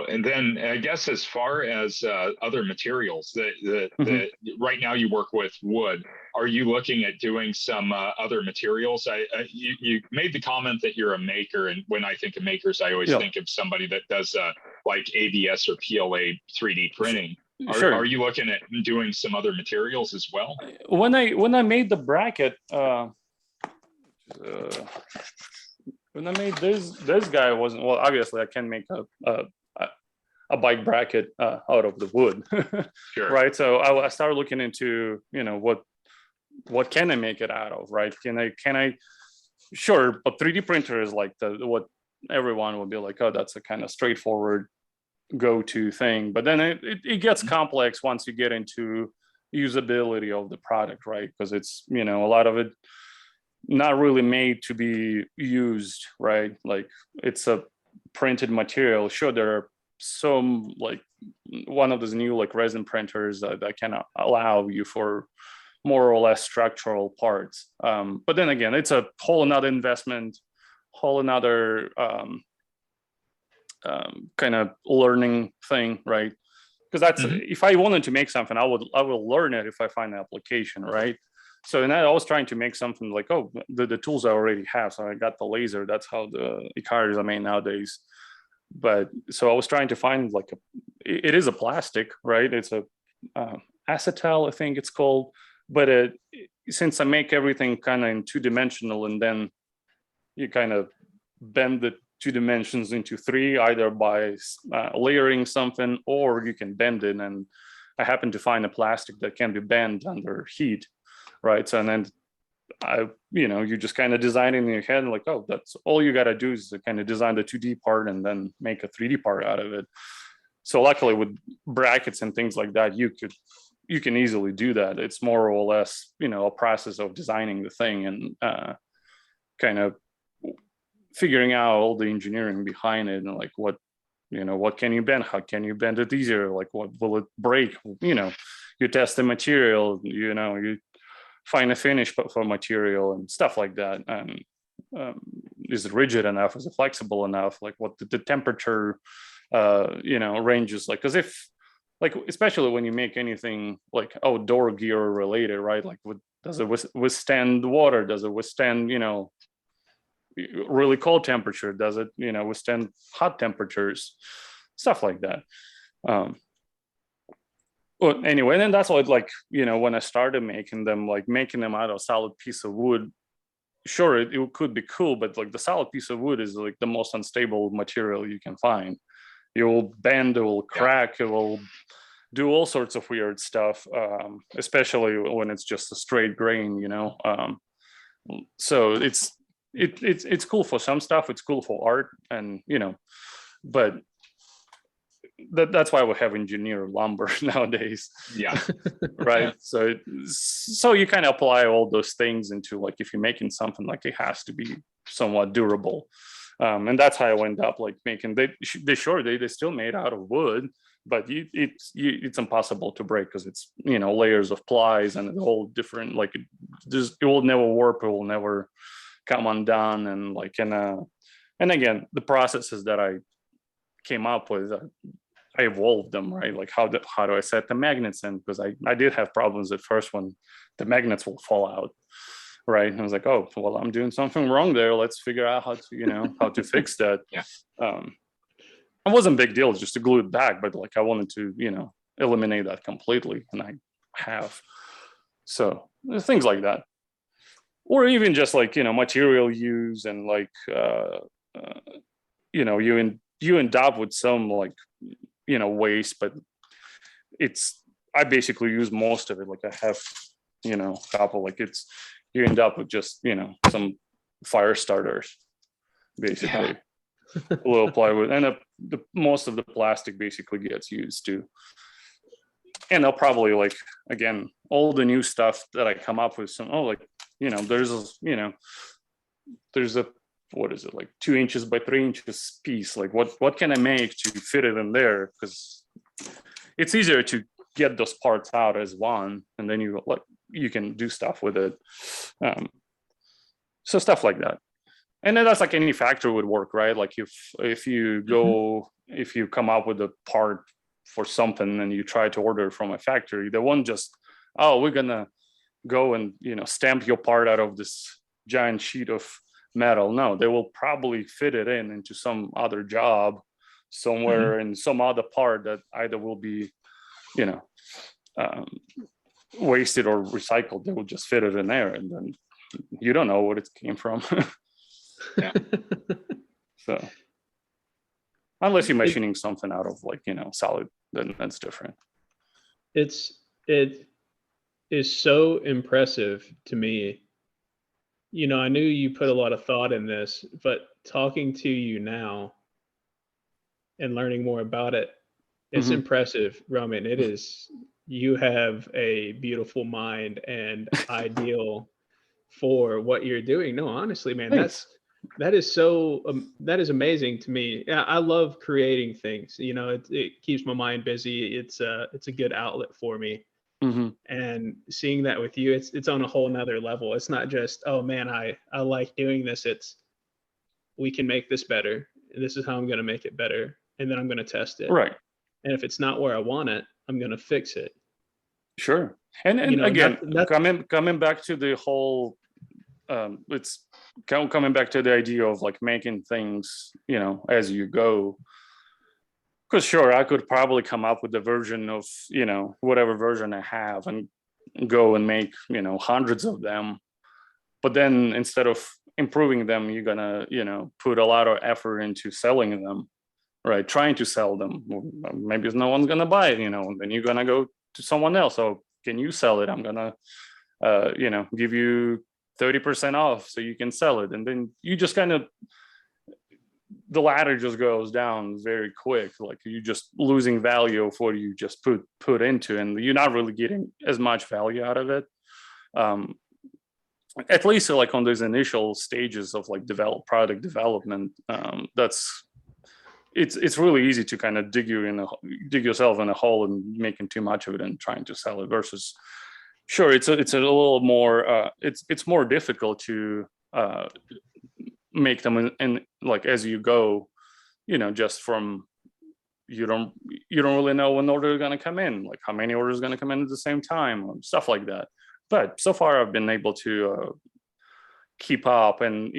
and then I guess as far as other materials, that right now you work with wood, are you looking at doing some other materials? You made the comment that you're a maker, and when I think of makers, I always think of somebody that does like ABS or PLA 3D printing. Are you looking at doing some other materials as well? When I made the bracket, when I made this guy wasn't, well, obviously I can make a bike bracket out of the wood. Sure. Right. So I started looking into, what can I make it out of, right? Can I sure, but 3D printer is like what everyone would be like, oh, that's a kind of straightforward go-to thing. But then it gets complex once you get into usability of the product, right? Because it's, a lot of it not really made to be used, right? Like it's a printed material. Sure, there are some, like one of those new like resin printers that can allow you for more or less structural parts. But then again, it's a whole another investment, whole another kind of learning thing, right? Because that's if I wanted to make something, I will learn it if I find an application, right? So and I was trying to make something like, oh, the tools I already have. So I got the laser. That's how the Ikaris are made nowadays. But so I was trying to find like it is a plastic, right? It's a acetal, I think it's called. But since I make everything kind of in 2-dimensional, and then you kind of bend the 2 dimensions into 3, either by layering something, or you can bend it. And I happen to find a plastic that can be bent under heat, right? So and then you just kind of design it in your head, like, oh, that's all you got to do is to kind of design the 2D part and then make a 3D part out of it. So luckily with brackets and things like that, you can easily do that. It's more or less, a process of designing the thing and kind of figuring out all the engineering behind it, and like what can you bend, how can you bend it easier, like what will it break, you test the material, you find a finish for material and stuff like that. And is it rigid enough, is it flexible enough, like what the temperature ranges, like, because if like especially when you make anything like outdoor gear related, right, like does it withstand water, does it withstand really cold temperature, does it withstand hot temperatures, stuff like that. Well, anyway, and then that's what, like, when I started making them out of a solid piece of wood, sure, it could be cool, but like the solid piece of wood is like the most unstable material you can find. It will bend, it will crack, it will do all sorts of weird stuff, especially when it's just a straight grain, so it's cool for some stuff, it's cool for art, and but that's why we have engineered lumber nowadays. Yeah. Right. So you kind of apply all those things into, like, if you're making something, like, it has to be somewhat durable. And that's how I end up like making they still made out of wood, but it's impossible to break because it's layers of plies and a whole different, like, it will never warp, it will never come undone, and like and again, the processes that I came up with, I evolved them, right? Like how do I set the magnets in? Because I did have problems at first when the magnets will fall out, right? And I was like, oh, well, I'm doing something wrong there. Let's figure out how to, how to fix that. Yeah. It wasn't a big deal just to glue it back, but like I wanted to, eliminate that completely, and I have. So things like that, or even just like material use, and like you end up with some like waste, but I basically use most of it. Like I have a couple, like you end up with just some fire starters, basically. A little plywood, and the most of the plastic basically gets used too. And I'll probably, like, again, all the new stuff that I come up with, there's a what is it, like 2 inches by 3 inches piece, like what can I make to fit it in there, because it's easier to get those parts out as one, and then you can do stuff with it. So stuff like that. And then that's like any factory would work, right? Like if you come up with a part for something and you try to order from a factory, they won't just, oh, we're gonna go and stamp your part out of this giant sheet of metal. No, they will probably fit it into some other job somewhere in some other part that either will be wasted or recycled. They will just fit it in there, and then you don't know what it came from. Yeah. So unless you're machining something out of like solid, then that's different. It is so impressive to me. I knew you put a lot of thought in this, but talking to you now and learning more about it, It's Mhm. impressive, Roman. It is. You have a beautiful mind and ideal for what you're doing. No, honestly, man, Thanks. that is so that is amazing to me. Yeah, I love creating things. You know, it keeps my mind busy. It's a good outlet for me. Hmm. And seeing that with you, it's on a whole nother level. It's not just, oh man, I like doing this. It's, we can make this better. This is how I'm going to make it better, and then I'm going to test it. Right. And if it's not where I want it, I'm going to fix it. Sure. And You know, again, not coming back to the whole, it's coming back to the idea of like making things, you know, as you go. Because sure, I could probably come up with a version of, you know, whatever version I have and go and make, you know, hundreds of them. But then instead of improving them, you're gonna, you know, put a lot of effort into selling them, right? Trying to sell them. Maybe no one's gonna buy it, you know, and then you're gonna go to someone else. So can you sell it? I'm gonna, you know, give you 30% off so you can sell it. And then you just kind of, the ladder just goes down very quick. Like you just losing value of what you just put into, and you're not really getting as much value out of it. At least like on those initial stages of like product development, it's really easy to kind of dig yourself in a hole and making too much of it and trying to sell it, versus sure, it's a little more it's more difficult to make them in like as you go, you know, just from you don't really know when order is going to come in, like how many orders are going to come in at the same time, or stuff like that. But so far I've been able to keep up, and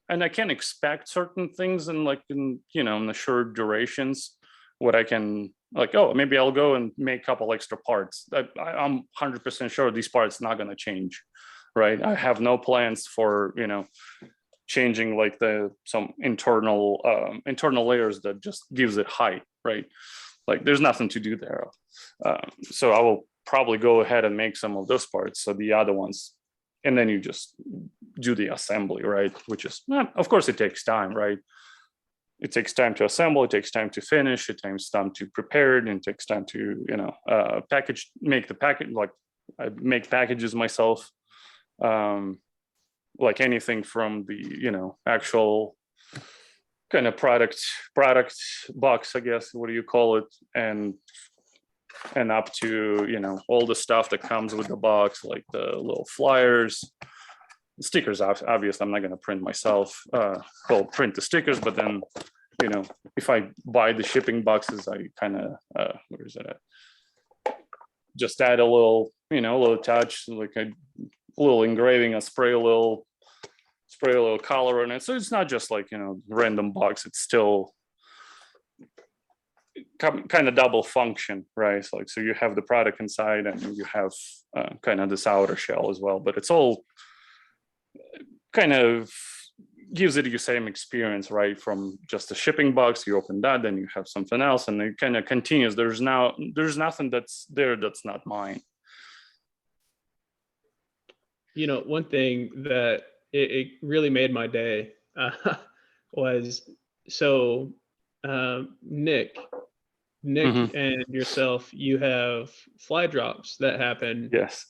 I can expect certain things in like in, you know, in the short durations, what I can like, oh, maybe I'll go and make a couple extra parts. I'm 100% sure these parts not going to change, right? I have no plans for, you know, changing like some internal layers that just gives it height, right? Like there's nothing to do there. So I will probably go ahead and make some of those parts, so the other ones, and then you just do the assembly, right? Which is, of course, it takes time, right? It takes time to assemble, it takes time to finish, it takes time to prepare it, and it takes time to, you know, make the package. Like I make packages myself, like anything from the, you know, actual kind of product box, I guess, what do you call it, and up to, you know, all the stuff that comes with the box, like the little flyers, stickers. Obviously I'm not going to print myself, print the stickers, but then, you know, if I buy the shipping boxes, I kind of where is it at? Just add a little, you know, a little touch, like a little engraving, I spray a little color on it, so it's not just like, you know, random box. It's still kind of double function, right? So like, so you have the product inside and you have kind of this outer shell as well, but it's all kind of gives it the same experience, right? From just a shipping box, you open that, then you have something else, and it kind of continues. There's nothing that's there that's not mine. You know, one thing that it really made my day was, so Nick Mhm. and yourself, you have fly drops that happen Yes.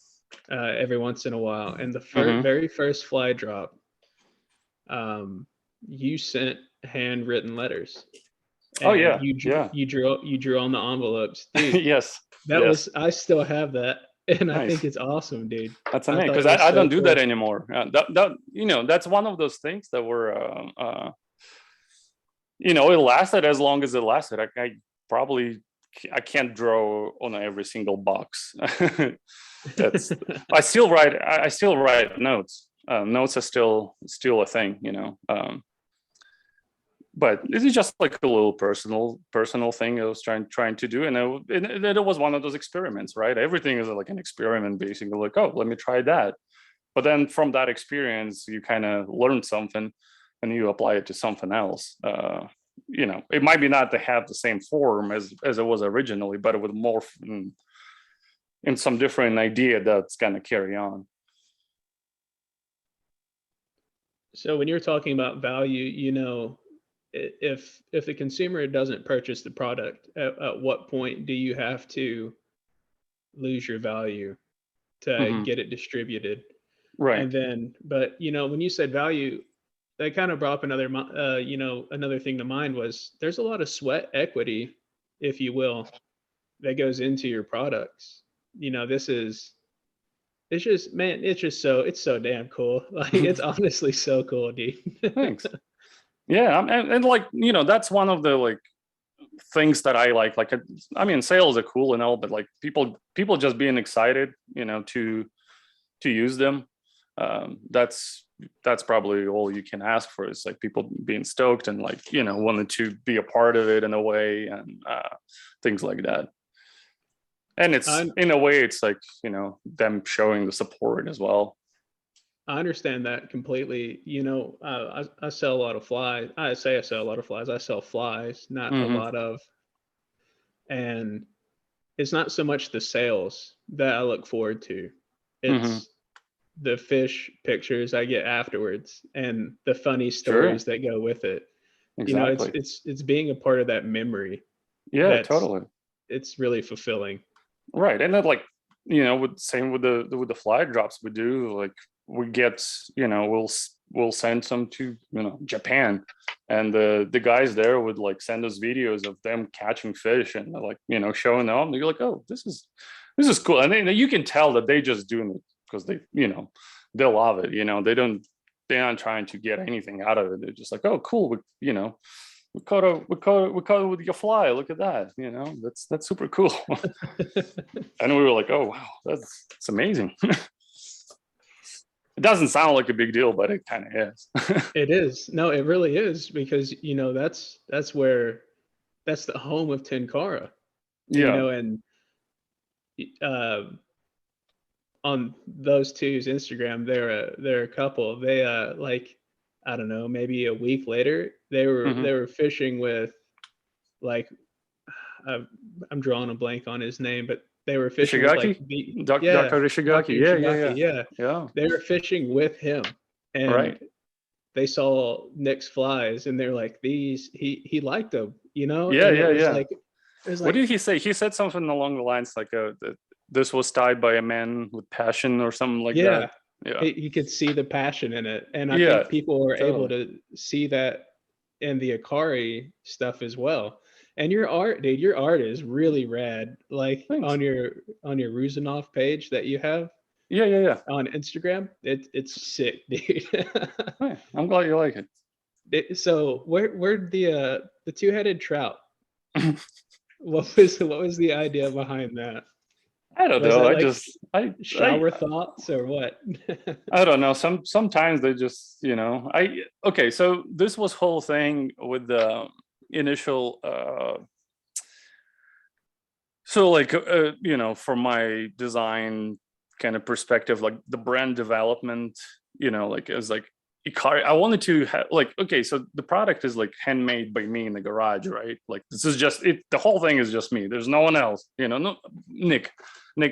every once in a while, and the Mhm. very first fly drop, you sent handwritten letters. Oh And yeah, you drew on the envelopes, dude. yes, That yes. was, I still have that, and I think Nice. it's awesome, dude. That's I amazing, thought because it was I so don't do that cool. anymore. That you know, that's one of those things that were you know, it lasted as long as it lasted. I can't draw on every single box. That's I still write notes. Notes are still a thing, you know. But this is just like a little personal thing I was trying to do, and it was one of those experiments, right? Everything is like an experiment, basically. Like, oh, let me try that. But then from that experience, you kind of learn something, and you apply it to something else. You know, it might be not to have the same form as it was originally, but it would morph in some different idea that's gonna carry on. So when you're talking about value, you know, if the consumer doesn't purchase the product, at what point do you have to lose your value to get it distributed? Right. And then, but when you said value, that kind of brought up another another thing to mind was there's a lot of sweat equity, if you will, that goes into your products. It's just, man, it's so damn cool. Like, it's honestly so cool, dude. Thanks. Yeah, and like, that's one of the like things that I like. Like, I mean, sales are cool and all, but like people just being excited, to use them. That's probably all you can ask for, is like people being stoked and like, wanting to be a part of it in a way, and things like that. And it's in a way, it's like, them showing the support as well. I understand that completely. I sell a lot of flies. I say I sell a lot of flies. I sell flies, not a lot of. And it's not so much the sales that I look forward to. It's the fish pictures I get afterwards and the funny stories that go with it. Exactly. It's being a part of that memory. Yeah, totally. It's really fulfilling. Right. And then like, same with the fly drops we do, like we get, we'll send some to, Japan, and the guys there would like send us videos of them catching fish, and like, showing them. You're like, oh, this is cool. And then you can tell that they just doing it because they love it. They're not trying to get anything out of it. They're just like, oh, cool. We caught it with your fly. Look at that. That's super cool. And we were like, oh wow, that's amazing. It doesn't sound like a big deal, but it kind of is. It is. No, it really is, because that's the home of Tenkara. Yeah. And on those two's Instagram, they're a couple. They like, I don't know, maybe a week later, they were fishing with, like, I'm drawing a blank on his name, but they were fishing with, like, Dr. Ishigaki. Yeah. They were fishing with him, and they saw Nick's flies, and they're like, he liked them, Yeah, and yeah. It was like, what did he say? He said something along the lines like, this was tied by a man with passion or something like that. Yeah, you could see the passion in it, and I think people are able to see that in the Ikari stuff as well. And your art, dude, your art is really rad. Like, thanks. on your Rusinov page that you have, yeah, on Instagram, it's sick, dude. Hey, I'm glad you like it. So where'd the two-headed trout? What was the idea behind that? I don't know. Shower thoughts or what? I don't know. Sometimes they just, okay. So this was whole thing with the initial, so like, from my design kind of perspective, like the brand development, like as like Ikari, I wanted to have like, okay, so the product is like handmade by me in the garage, right? Like, this is just it. The whole thing is just me. There's no one else, no, Nick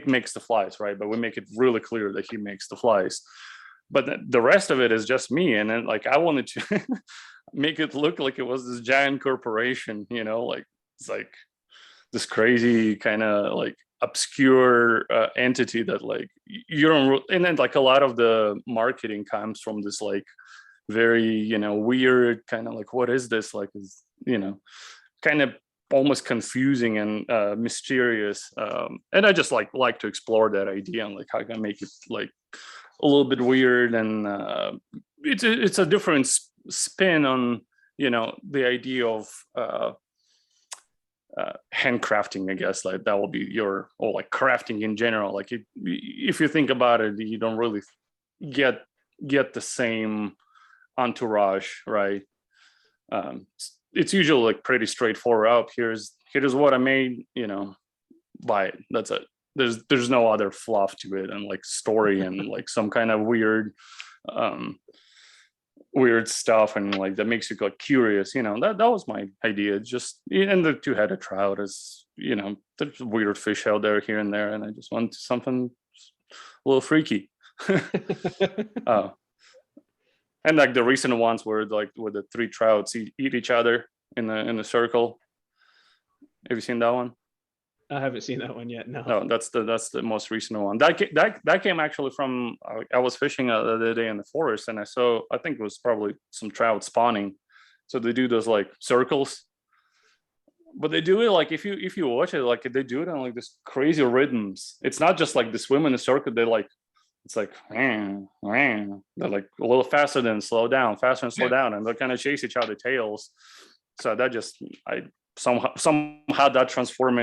makes the flies, right? But we make it really clear that he makes the flies. But the rest of it is just me. And then like, I wanted to make it look like it was this giant corporation, like it's like this crazy kind of like obscure entity that like you don't, and then like a lot of the marketing comes from this like very weird kind of like, what is this, like, is kind of almost confusing and mysterious, and I just like to explore that idea and like how I can make it like a little bit weird, and it's a different spin on the idea of handcrafting, I guess. Like that will be or like crafting in general. Like if you think about it, you don't really get the same entourage, right? It's usually like pretty straightforward. Oh, here's what I made, buy it. That's it. There's no other fluff to it and like story and like some kind of weird stuff, and like that makes you like curious, that was my idea. Just, and the two-headed trout is, there's weird fish out there here and there, and I just want something a little freaky. And like the recent ones were like where the three trouts eat each other in the circle. Have you seen that one? I haven't seen that one yet. No. No, that's the most recent one. That came actually from, I was fishing the other day in the forest, and I think it was probably some trout spawning. So they do those like circles, but they do it like if you watch it, like they do it on like this crazy rhythms. It's not just like they swim in a circle. They like, it's like they're like a little faster than slow down, faster and slow down, and they kind of chase each other tails. So that just somehow that transform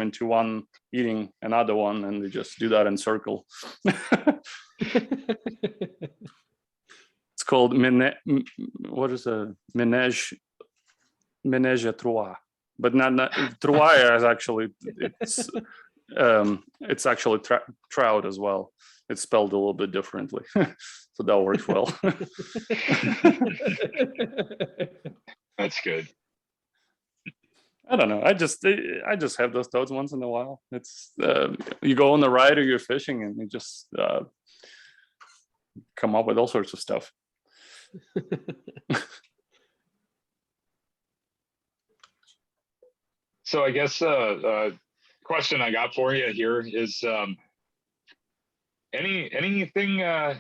into one eating another one, and they just do that in circle. It's called what is a menage a trois, but not trois is actually it's actually trout as well. It's spelled a little bit differently, so that works well. That's good. I don't know. I just have those thoughts once in a while. It's you go on the ride or you're fishing, and you just come up with all sorts of stuff. So I guess question I got for you here is anything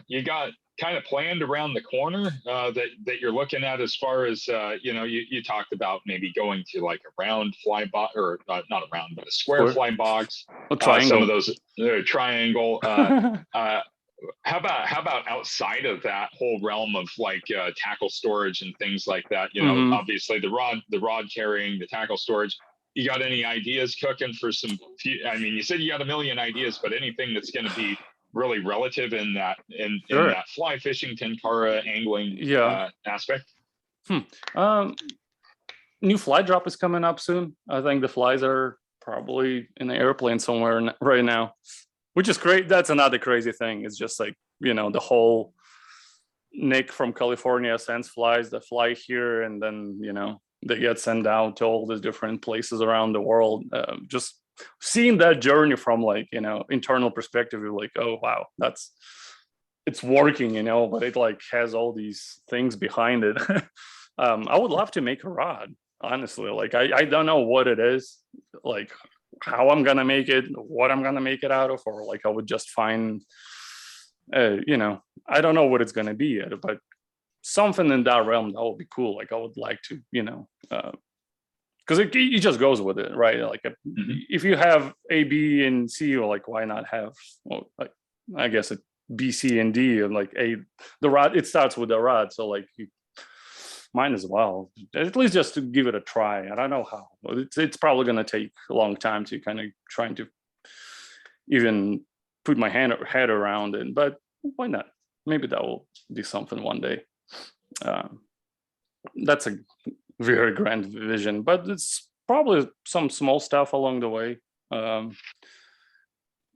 you got kind of planned around the corner that you're looking at as far as you talked about maybe going to like a round fly box, or not a round but a square fly box, some of those triangle. How about outside of that whole realm of like tackle storage and things like that? Obviously the rod carrying, the tackle storage. You got any ideas cooking for some? I mean, you said you got a million ideas, but anything that's going to be really relative in that that fly fishing, tenkara, angling aspect? New fly drop is coming up soon. I think the flies are probably in the airplane somewhere right now, which is great. That's another crazy thing. It's just like, the whole Nick from California sends flies that fly here, and then they get sent out to all these different places around the world. Just seeing that journey from like internal perspective, you're like, oh wow, it's working, but it like has all these things behind it. I would love to make a rod, honestly. Like I don't know what it is, like how I'm gonna make it, what I'm gonna make it out of, or like I would just find I don't know what it's gonna be yet, but something in that realm that would be cool. Like I would like to because it just goes with it, right? Like if you have A, B, and C, or like why not have, well, like I guess it B, C, and D, and like the rod. It starts with the rod, so like you might as well at least just to give it a try. I don't know how. It's probably gonna take a long time to kind of trying to even put my head around it, but why not? Maybe that will be something one day. That's a very grand vision, but it's probably some small stuff along the way.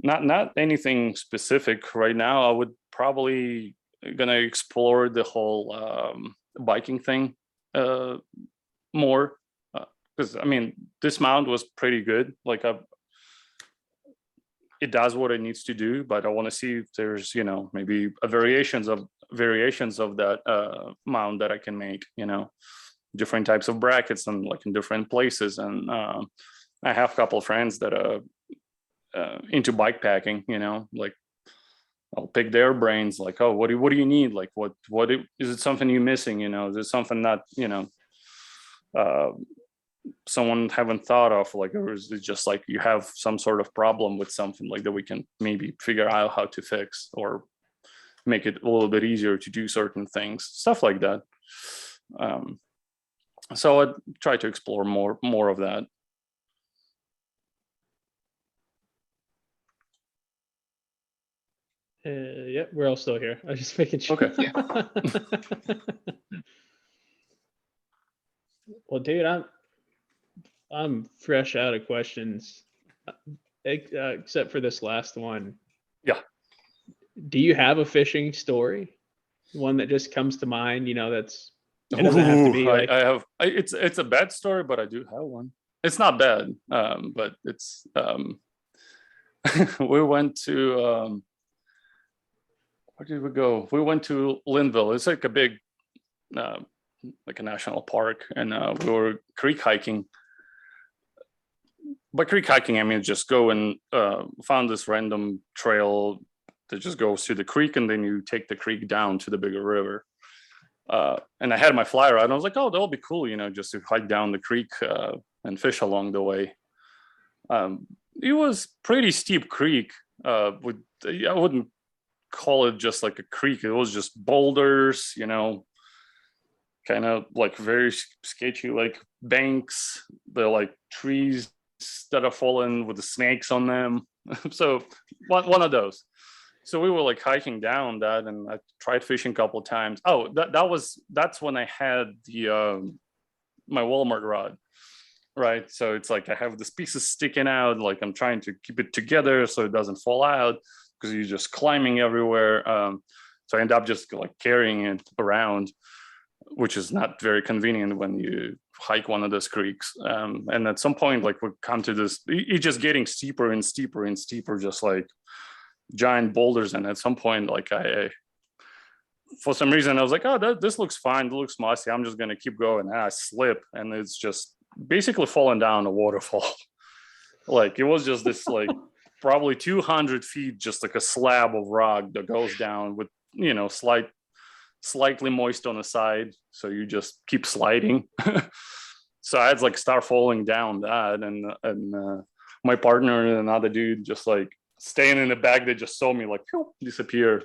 Not anything specific right now. I would probably gonna explore the whole biking thing more, because I mean this mount was pretty good. Like it does what it needs to do, but I want to see if there's maybe variations of that mount that I can make. Different types of brackets and like in different places. And I have a couple of friends that are into bike packing, like I'll pick their brains, like, oh, what do you need? Like, is it something you're missing? Is it something that, someone haven't thought of, like, or is it just like you have some sort of problem with something like that we can maybe figure out how to fix or make it a little bit easier to do certain things, stuff like that. So I try to explore more of that. Yep, we're all still here. I was just making sure. Okay. Yeah. Well, dude, I'm fresh out of questions, except for this last one. Yeah. Do you have a fishing story? One that just comes to mind, that's. It doesn't have to be like... It's a bad story, but I do have one. It's not bad, but it's we went to where did we go? We went to Linville. It's like a big, like a national park, and we were creek hiking. By creek hiking, I mean just go and found this random trail that just goes to the creek, and then you take the creek down to the bigger river. And I had my fly rod, and I was like, oh, that'll be cool, just to hike down the creek and fish along the way. It was pretty steep creek. I wouldn't call it just like a creek. It was just boulders, kind of like very sketchy, like banks. They're like trees that are fallen with the snakes on them. So one of those. So we were like hiking down that, and I tried fishing a couple of times. Oh, that's when I had the my Walmart rod, right? So it's like I have this pieces sticking out, like I'm trying to keep it together so it doesn't fall out, because you're just climbing everywhere. So I end up just like carrying it around, which is not very convenient when you hike one of those creeks. And at some point, like we come to this, it's just getting steeper and steeper and steeper, just like giant boulders. And at some point, like I for some reason I was like, oh, this looks fine, it looks mossy, I'm just gonna keep going. And I slip, and it's just basically falling down a waterfall. Like it was just this like probably 200 feet, just like a slab of rock that goes down with slightly moist on the side, so you just keep sliding. So I had like start falling down that, and my partner and another dude just like staying in the back, they just saw me like disappear.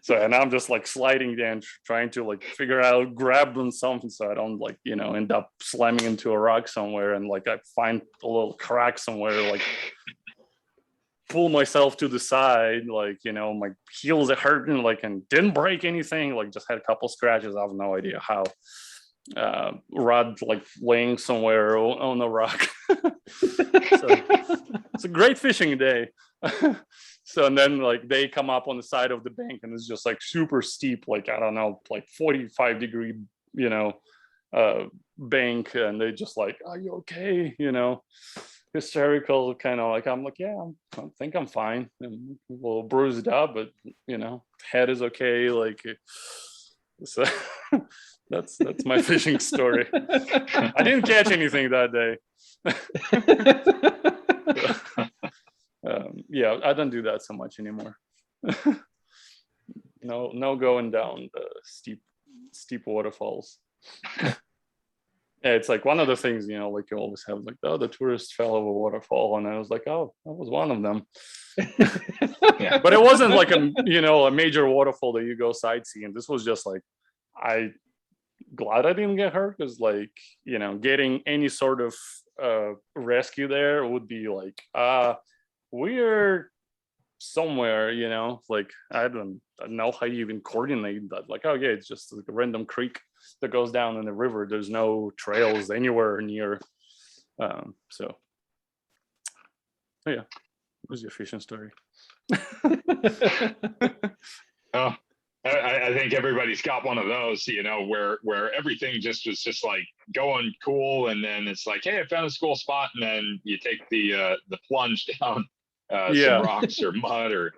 So, and I'm just like sliding down, trying to like figure out, grab on something so I don't like, end up slamming into a rock somewhere, and like I find a little crack somewhere, like pull myself to the side, like, my heels are hurting, like, and didn't break anything, like just had a couple scratches. I have no idea how. Rod like laying somewhere on the rock. So it's a great fishing day. So, and then like they come up on the side of the bank, and it's just like super steep, like I don't know, like 45-degree, bank, and they just like, are you okay? Hysterical, kind of like, I'm like, yeah, I think I'm fine. I'm a little bruised up, but head is okay. Like, so that's my fishing story. I didn't catch anything that day. Yeah, I don't do that so much anymore. No going down the steep waterfalls. Yeah, it's like one of the things, like you always have like, oh, the tourist fell over a waterfall, and I was like, oh, that was one of them. Yeah, but it wasn't like a major waterfall that you go sightseeing. This was just like, I glad I didn't get hurt, because like, getting any sort of rescue there would be like, we're somewhere, like I don't know how you even coordinate that. Like, oh yeah, it's just like a random creek that goes down in the river. There's no trails anywhere near. So yeah, it was your fishing story. Oh, I think everybody's got one of those, where everything just was just like going cool, and then it's like, hey, I found a cool spot, and then you take the plunge down some rocks or mud, or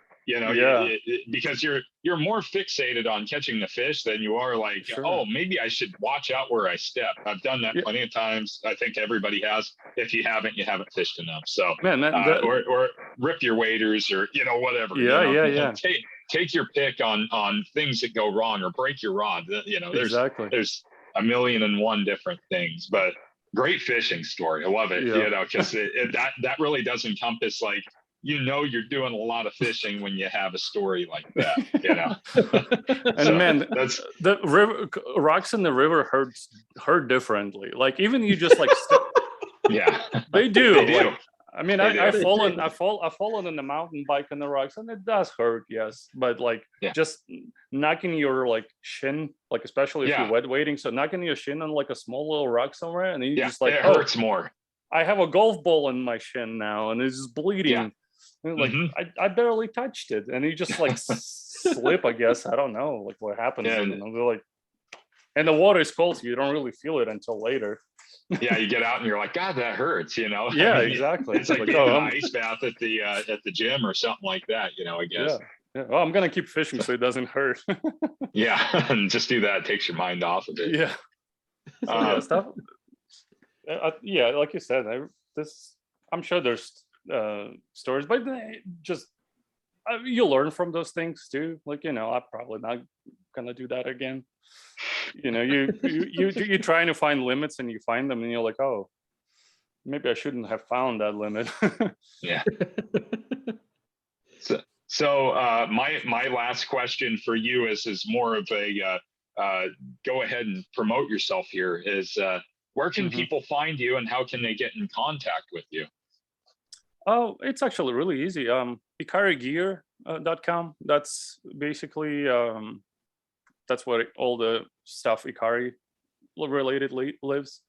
because you're more fixated on catching the fish than you are like, sure, oh, maybe I should watch out where I step. I've done that plenty of times. I think everybody has. If you haven't fished enough. So or rip your waders, or whatever. Take your pick on things that go wrong, or break your rod. There's a million and one different things, but great fishing story. I love it. Because that really does encompass, like, you're doing a lot of fishing when you have a story like that. And so, man, that's the river, rocks in the river hurt differently. Like, even you just like they do. They do. Like, I mean, I've fallen in the mountain bike on the rocks, and it does hurt, yes. But like, just knocking your like shin, like especially if you're wet wading, so knocking your shin on like a small little rock somewhere, and you just like, it hurts more. I have a golf ball in my shin now, and it's just bleeding. Yeah. Like, I barely touched it, and you just like slip, I guess. I don't know, like what happens. Yeah. They're like, and the water is cold, so you don't really feel it until later. Yeah, you get out and you're like, God, that hurts, Yeah, exactly. It's like an ice bath at the gym or something like that, I guess. Yeah. Well, I'm gonna keep fishing so it doesn't hurt. Yeah, and just do that. It takes your mind off of it. Yeah. So, yeah, stuff. Yeah, like you said, I'm sure there's stories, but just you learn from those things too. Like, I'm probably not gonna do that again. You're trying to find limits and you find them and you're like, oh, maybe I shouldn't have found that limit. Yeah. So my last question for you is more of a go ahead and promote yourself here. Is where can people find you and how can they get in contact with you? Oh, it's actually really easy. Ikari Gear.com. That's basically that's where all the stuff Ikari related lives.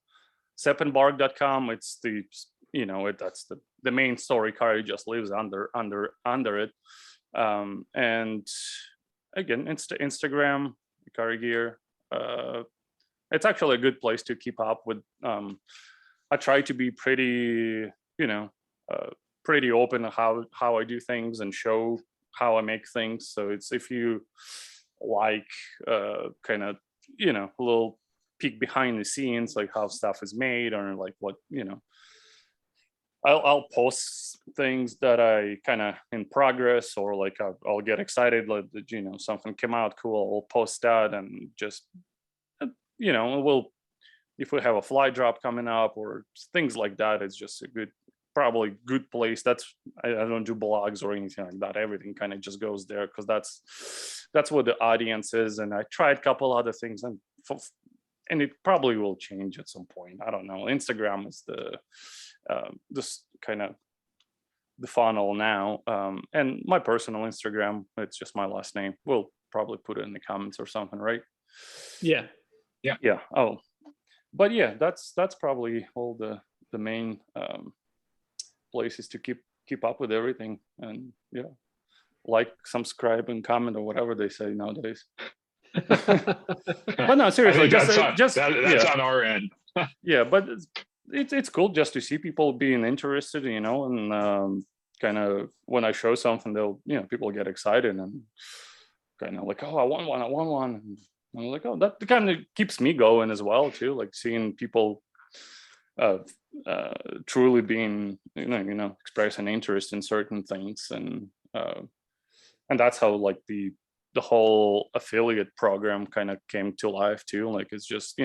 Sap Bark.com. It's that's the main story. Ikari just lives under it. And again, Instagram, Ikari Gear. It's actually a good place to keep up with. I try to be pretty, pretty open how I do things and show how I make things. So it's, if you like kind of, a little peek behind the scenes, like how stuff is made, or like what, I'll post things that I kind of in progress, or like I'll get excited, like, something came out cool, I'll post that, and just, if we have a fly drop coming up or things like that, it's just probably good place. I don't do blogs or anything like that. Everything kind of just goes there because that's what the audience is. And I tried a couple other things, and it probably will change at some point. I don't know. Instagram is this kind of the funnel now. And my personal Instagram, it's just my last name. We'll probably put it in the comments or something, right? Yeah. Oh, but yeah, that's probably all the main places to keep up with everything. And yeah, like, subscribe, and comment, or whatever they say nowadays. But no, seriously, that's on our end. Yeah, but it's cool just to see people being interested, and kind of when I show something, they'll, people get excited and kind of like, oh, I want one. And I'm like, oh, that kind of keeps me going as well too, like seeing people truly being, expressing interest in certain things, and that's how, like, the whole affiliate program kind of came to life too. Like, it's just,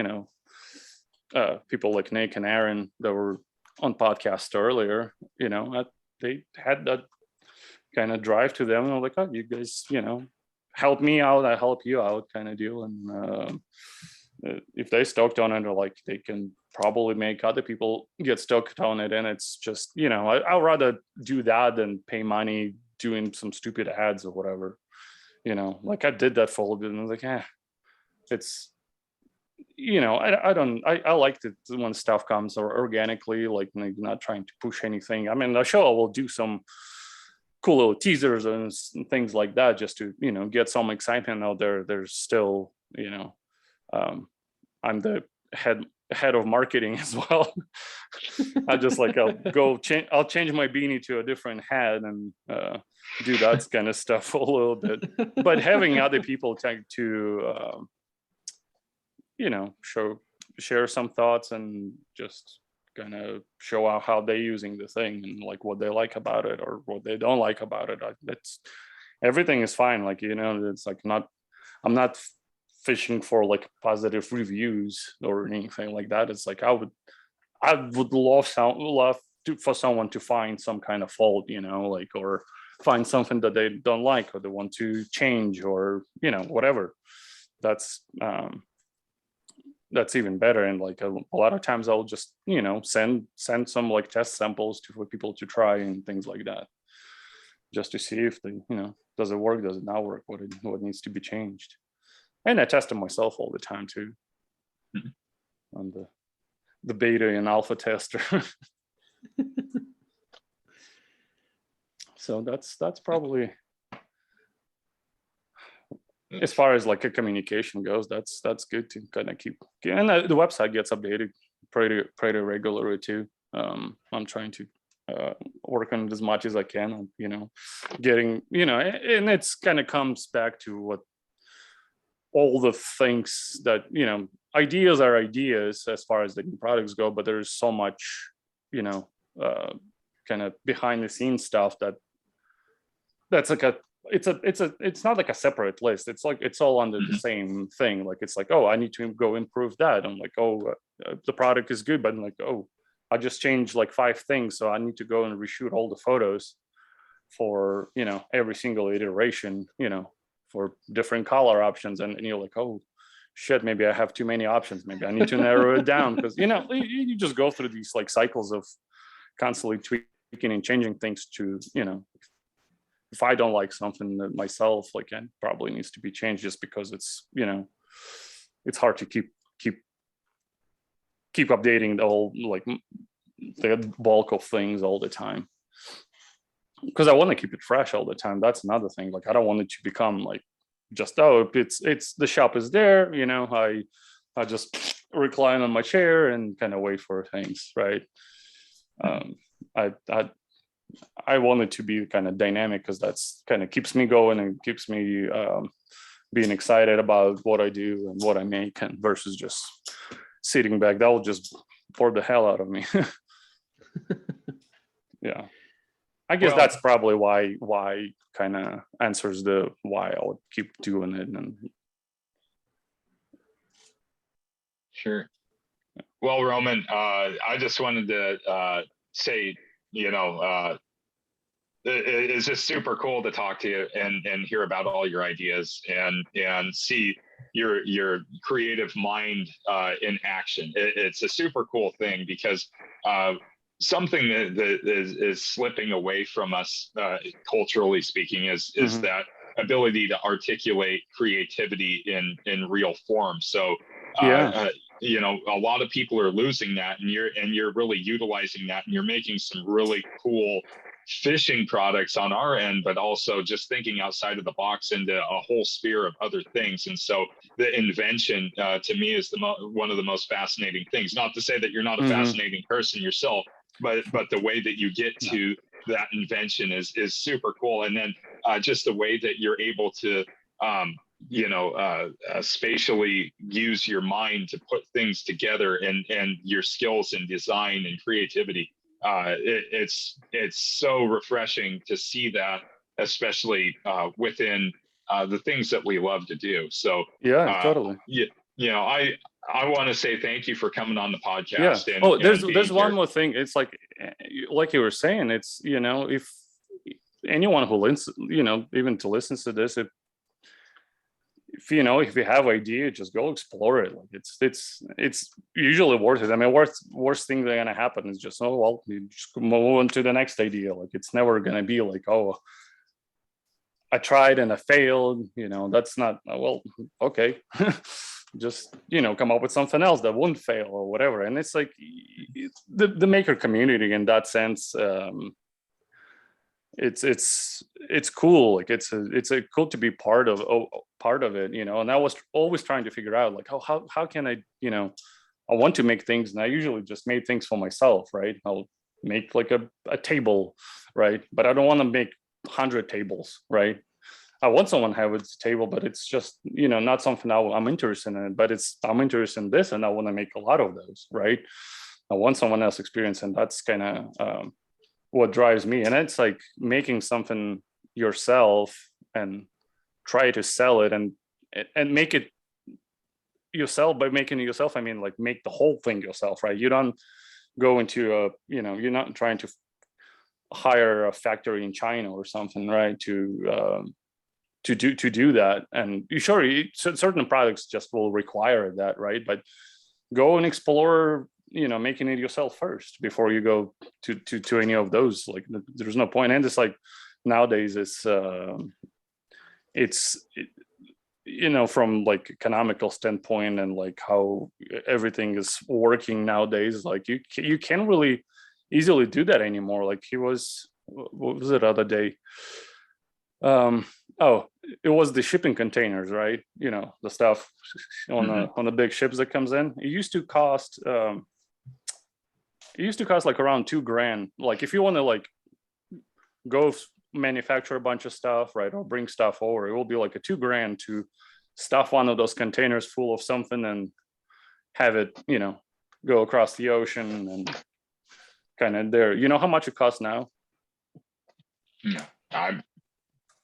people like Nick and Aaron that were on podcast earlier, they had that kind of drive to them, and I'm like, oh, you guys, help me out, I help you out, kind of deal. And if they stoked on it, or like, they can probably make other people get stoked on it. And it's just, I'd rather do that than pay money doing some stupid ads or whatever. Like, I did that for a little bit, and I was like, it's, I like it when stuff comes organically, like, not trying to push anything. I mean, the show I will do some cool little teasers and things like that, just to, get some excitement out there. There's still, I'm the head of marketing as well. I just, like, I'll change my beanie to a different hat and do that kind of stuff a little bit. But having other people to share some thoughts and just kind of show out how they're using the thing, and like what they like about it or what they don't like about it. That's, everything is fine. Like, it's like, I'm not fishing for like positive reviews or anything like that. It's like, I would love for someone to find some kind of fault, like, or find something that they don't like or they want to change, or whatever. That's even better. And like, a lot of times I'll just send some like test samples for people to try and things like that, just to see if they, does it work, does it not work, what needs to be changed. And I test them myself all the time too. On the beta and alpha tester. So that's probably, as far as like a communication goes, that's good to kind of keep. And the website gets updated pretty regularly too. I'm trying to work on it as much as I can, getting, and it's kind of comes back to what all the things that, ideas are ideas as far as the new products go, but there's so much, kind of behind the scenes stuff that's like it's not like a separate list. It's like it's all under the same thing. Like it's like, oh, I need to go improve that. I'm like, oh, the product is good, but I'm like, oh, I just changed like 5 things, so I need to go and reshoot all the photos for every single iteration, for different color options, and you're like, oh shit, maybe I have too many options. Maybe I need to narrow it down, because you just go through these like cycles of constantly tweaking and changing things to, if I don't like something that myself, like, it probably needs to be changed, just because it's, it's hard to keep updating the whole, like, the bulk of things all the time, because I want to keep it fresh all the time. That's another thing. Like, I don't want it to become like just, oh, it's the shop is there, I just recline on my chair and kind of wait for things, right? I want it to be kind of dynamic, because that's kind of keeps me going and keeps me being excited about what I do and what I make, and versus just sitting back. That will just bore the hell out of me. Yeah, I guess that's probably why kind of answers the why I would keep doing it. And sure. Well, Roman, I just wanted to say, it's just super cool to talk to you and hear about all your ideas and see your creative mind in action. It's a super cool thing, because something that is slipping away from us, culturally speaking, is that ability to articulate creativity in real form. So a lot of people are losing that, and you're really utilizing that, and you're making some really cool fishing products on our end, but also just thinking outside of the box into a whole sphere of other things. And so the invention, to me, is one of the most fascinating things. Not to say that you're not a fascinating person yourself, but the way that you get to that invention is super cool. And then just the way that you're able to spatially use your mind to put things together, and your skills in design and creativity. It's so refreshing to see that, especially within the things that we love to do. So totally. I want to say thank you for coming on the podcast. Yeah. There's one more thing. It's like you were saying, it's, if anyone who listens, even to listen to this, if you have idea, just go explore it. Like it's usually worth it. I mean, worst thing that's gonna happen is just, oh well, you just move on to the next idea. Like, it's never gonna be like, oh, I tried and I failed. That's not, well, okay. Just come up with something else that won't fail or whatever. And it's like the maker community in that sense. It's cool. Like it's cool to be part of it, and I was always trying to figure out, like, how can I, I want to make things, and I usually just made things for myself, right? I'll make like a table, right? But I don't want to make 100 tables, right? I want someone to have a table, but it's just, not something I'm interested in, but I'm interested in this, and I want to make a lot of those, right? I want someone else experience, and that's kind of what drives me. And it's like making something yourself and try to sell it and make it yourself. By making it yourself, I mean, like, make the whole thing yourself, right? You don't go into you're not trying to hire a factory in China or something, right? To do that. And certain products just will require that, right? But go and explore, making it yourself first before you go to any of those. Like, there's no point. And it's like, nowadays it's from like economical standpoint, and like how everything is working nowadays, like you can't really easily do that anymore. Like, what was it the other day? It was the shipping containers, right? The stuff on the big ships that comes in. It used to cost it used to cost like around $2,000. Like if you want to like go manufacture a bunch of stuff, right, or bring stuff over, it will be like a $2,000 to stuff one of those containers full of something and have it, you know, go across the ocean and kind of there. You know how much it costs now? No, I'm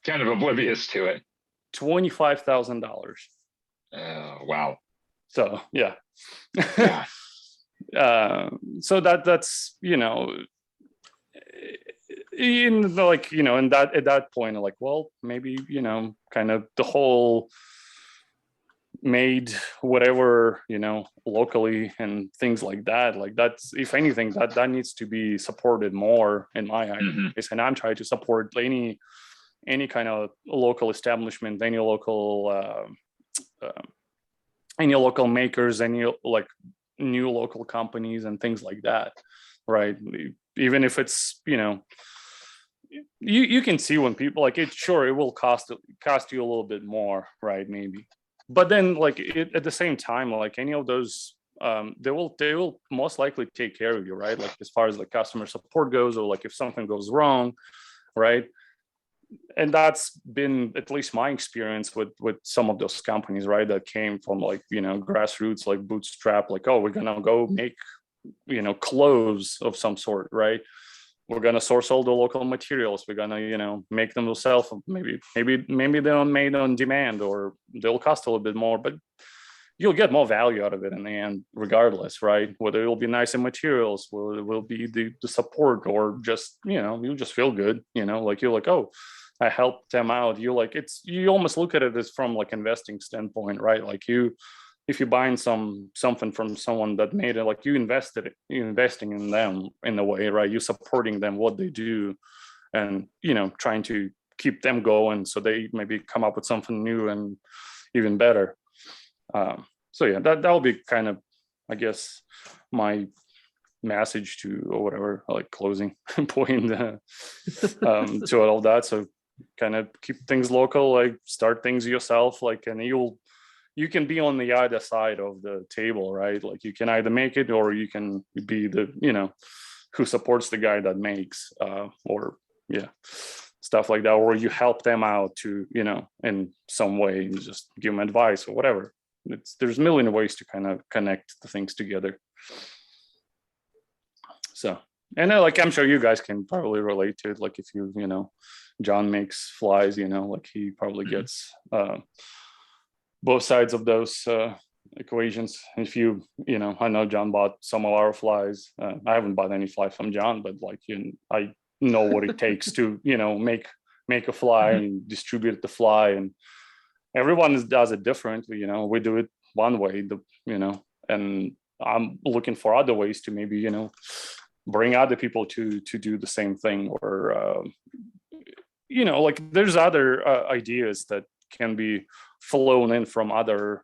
kind of oblivious to it. $25,000. Wow. So yeah. Yeah. So that's, you know, in the, like, you know, and that at that point, like, well, maybe, you know, kind of the whole made whatever, you know, locally and things like that, like that's, if anything, that needs to be supported more in my eyes. And I'm trying to support any kind of local establishment, any local makers, any like new local companies and things like that, right? Even if it's, you know, you can see when people like it, sure, it will cost you a little bit more, right? Maybe, but then like at the same time, like any of those, they will most likely take care of you, right? Like as far as like customer support goes, or like if something goes wrong, right? And that's been at least my experience with some of those companies, right? That came from like, you know, grassroots, like bootstrap, like, oh, we're gonna go make, you know, clothes of some sort, right? We're gonna source all the local materials. We're gonna, you know, make them ourselves. Maybe they're made on demand, or they'll cost a little bit more, but you'll get more value out of it in the end, regardless, right? Whether it'll be nicer materials, whether it will be the support, or just, you know, you just feel good, you know, like you're like, oh, I helped them out. You like, you almost look at it as from like investing standpoint, right? Like if you're buying something from someone that made it, like you're investing in them in a way, right? You're supporting them, what they do, and, you know, trying to keep them going so they maybe come up with something new and even better. So yeah, that'll be kind of, I guess, my message to, or whatever, like closing point to all that. So kind of keep things local, like start things yourself, like, and you can be on the other side of the table, right? Like you can either make it, or you can be the, you know, who supports the guy that makes, or yeah, stuff like that, or you help them out to, you know, in some way, you just give them advice or whatever. There's a million ways to kind of connect the things together. So, and like, I'm sure you guys can probably relate to it. Like if you know, John makes flies, you know, like he probably gets both sides of those equations. If you know, I know John bought some of our flies. I haven't bought any fly from John, but like, I know what it takes to, you know, make a fly and distribute the fly, and everyone does it differently. You know, we do it one way, you know, and I'm looking for other ways to maybe, you know, bring other people to do the same thing, or you know, like there's other ideas that can be flown in from other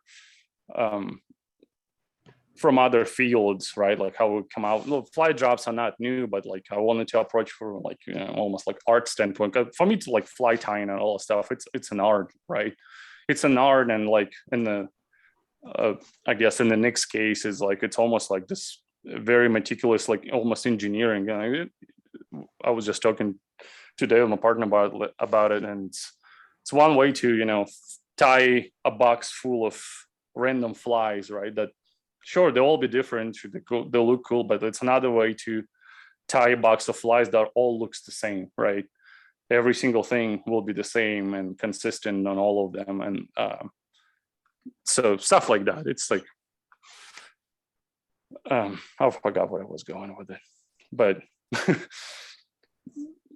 fields, right? Like how it come out. Look, fly drops are not new, but like I wanted to approach for like, you know, almost like art standpoint. For me, to like fly tying and all that stuff, it's an art, right? It's an art, and like in the I guess in the Nick's case is like, it's almost like this very meticulous, like almost engineering. I was just talking today with my partner about it, and it's one way to, you know, tie a box full of random flies, right? That sure, they'll all be different, they'll look cool, but it's another way to tie a box of flies that all looks the same, right? Every single thing will be the same and consistent on all of them, and so stuff like that. It's like I forgot where I was going with it, but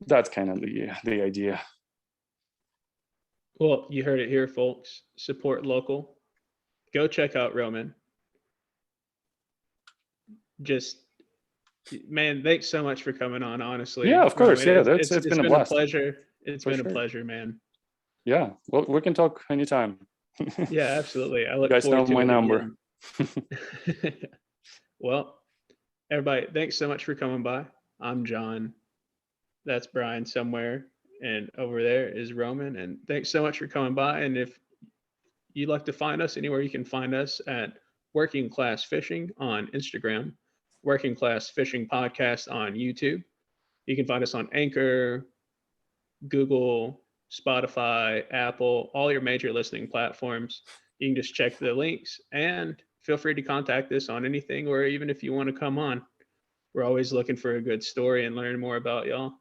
that's kind of the idea. Well, you heard it here, folks. Support local. Go check out Roman. Just, man, thanks so much for coming on, honestly. Yeah, of course. Roman, Yeah, it's been a blast. Pleasure. It's For been sure. A pleasure, man. Yeah, well, we can talk anytime. Yeah, absolutely. I look you guys forward know to my it number. Well, everybody, thanks so much for coming by. I'm John. That's Brian somewhere. And over there is Roman. And thanks so much for coming by. And if you'd like to find us anywhere, you can find us at Working Class Fishing on Instagram. Working Class Fishing Podcast on YouTube. You can find us on Anchor, Google, Spotify, Apple, all your major listening platforms. You can just check the links and feel free to contact us on anything, or even if you want to come on. We're always looking for a good story and learn more about y'all.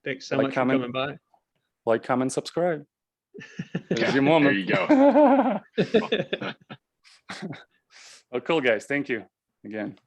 Thanks so much for coming by. Like, comment, subscribe. There's your There moment. you go. Oh, cool, guys. Thank you again.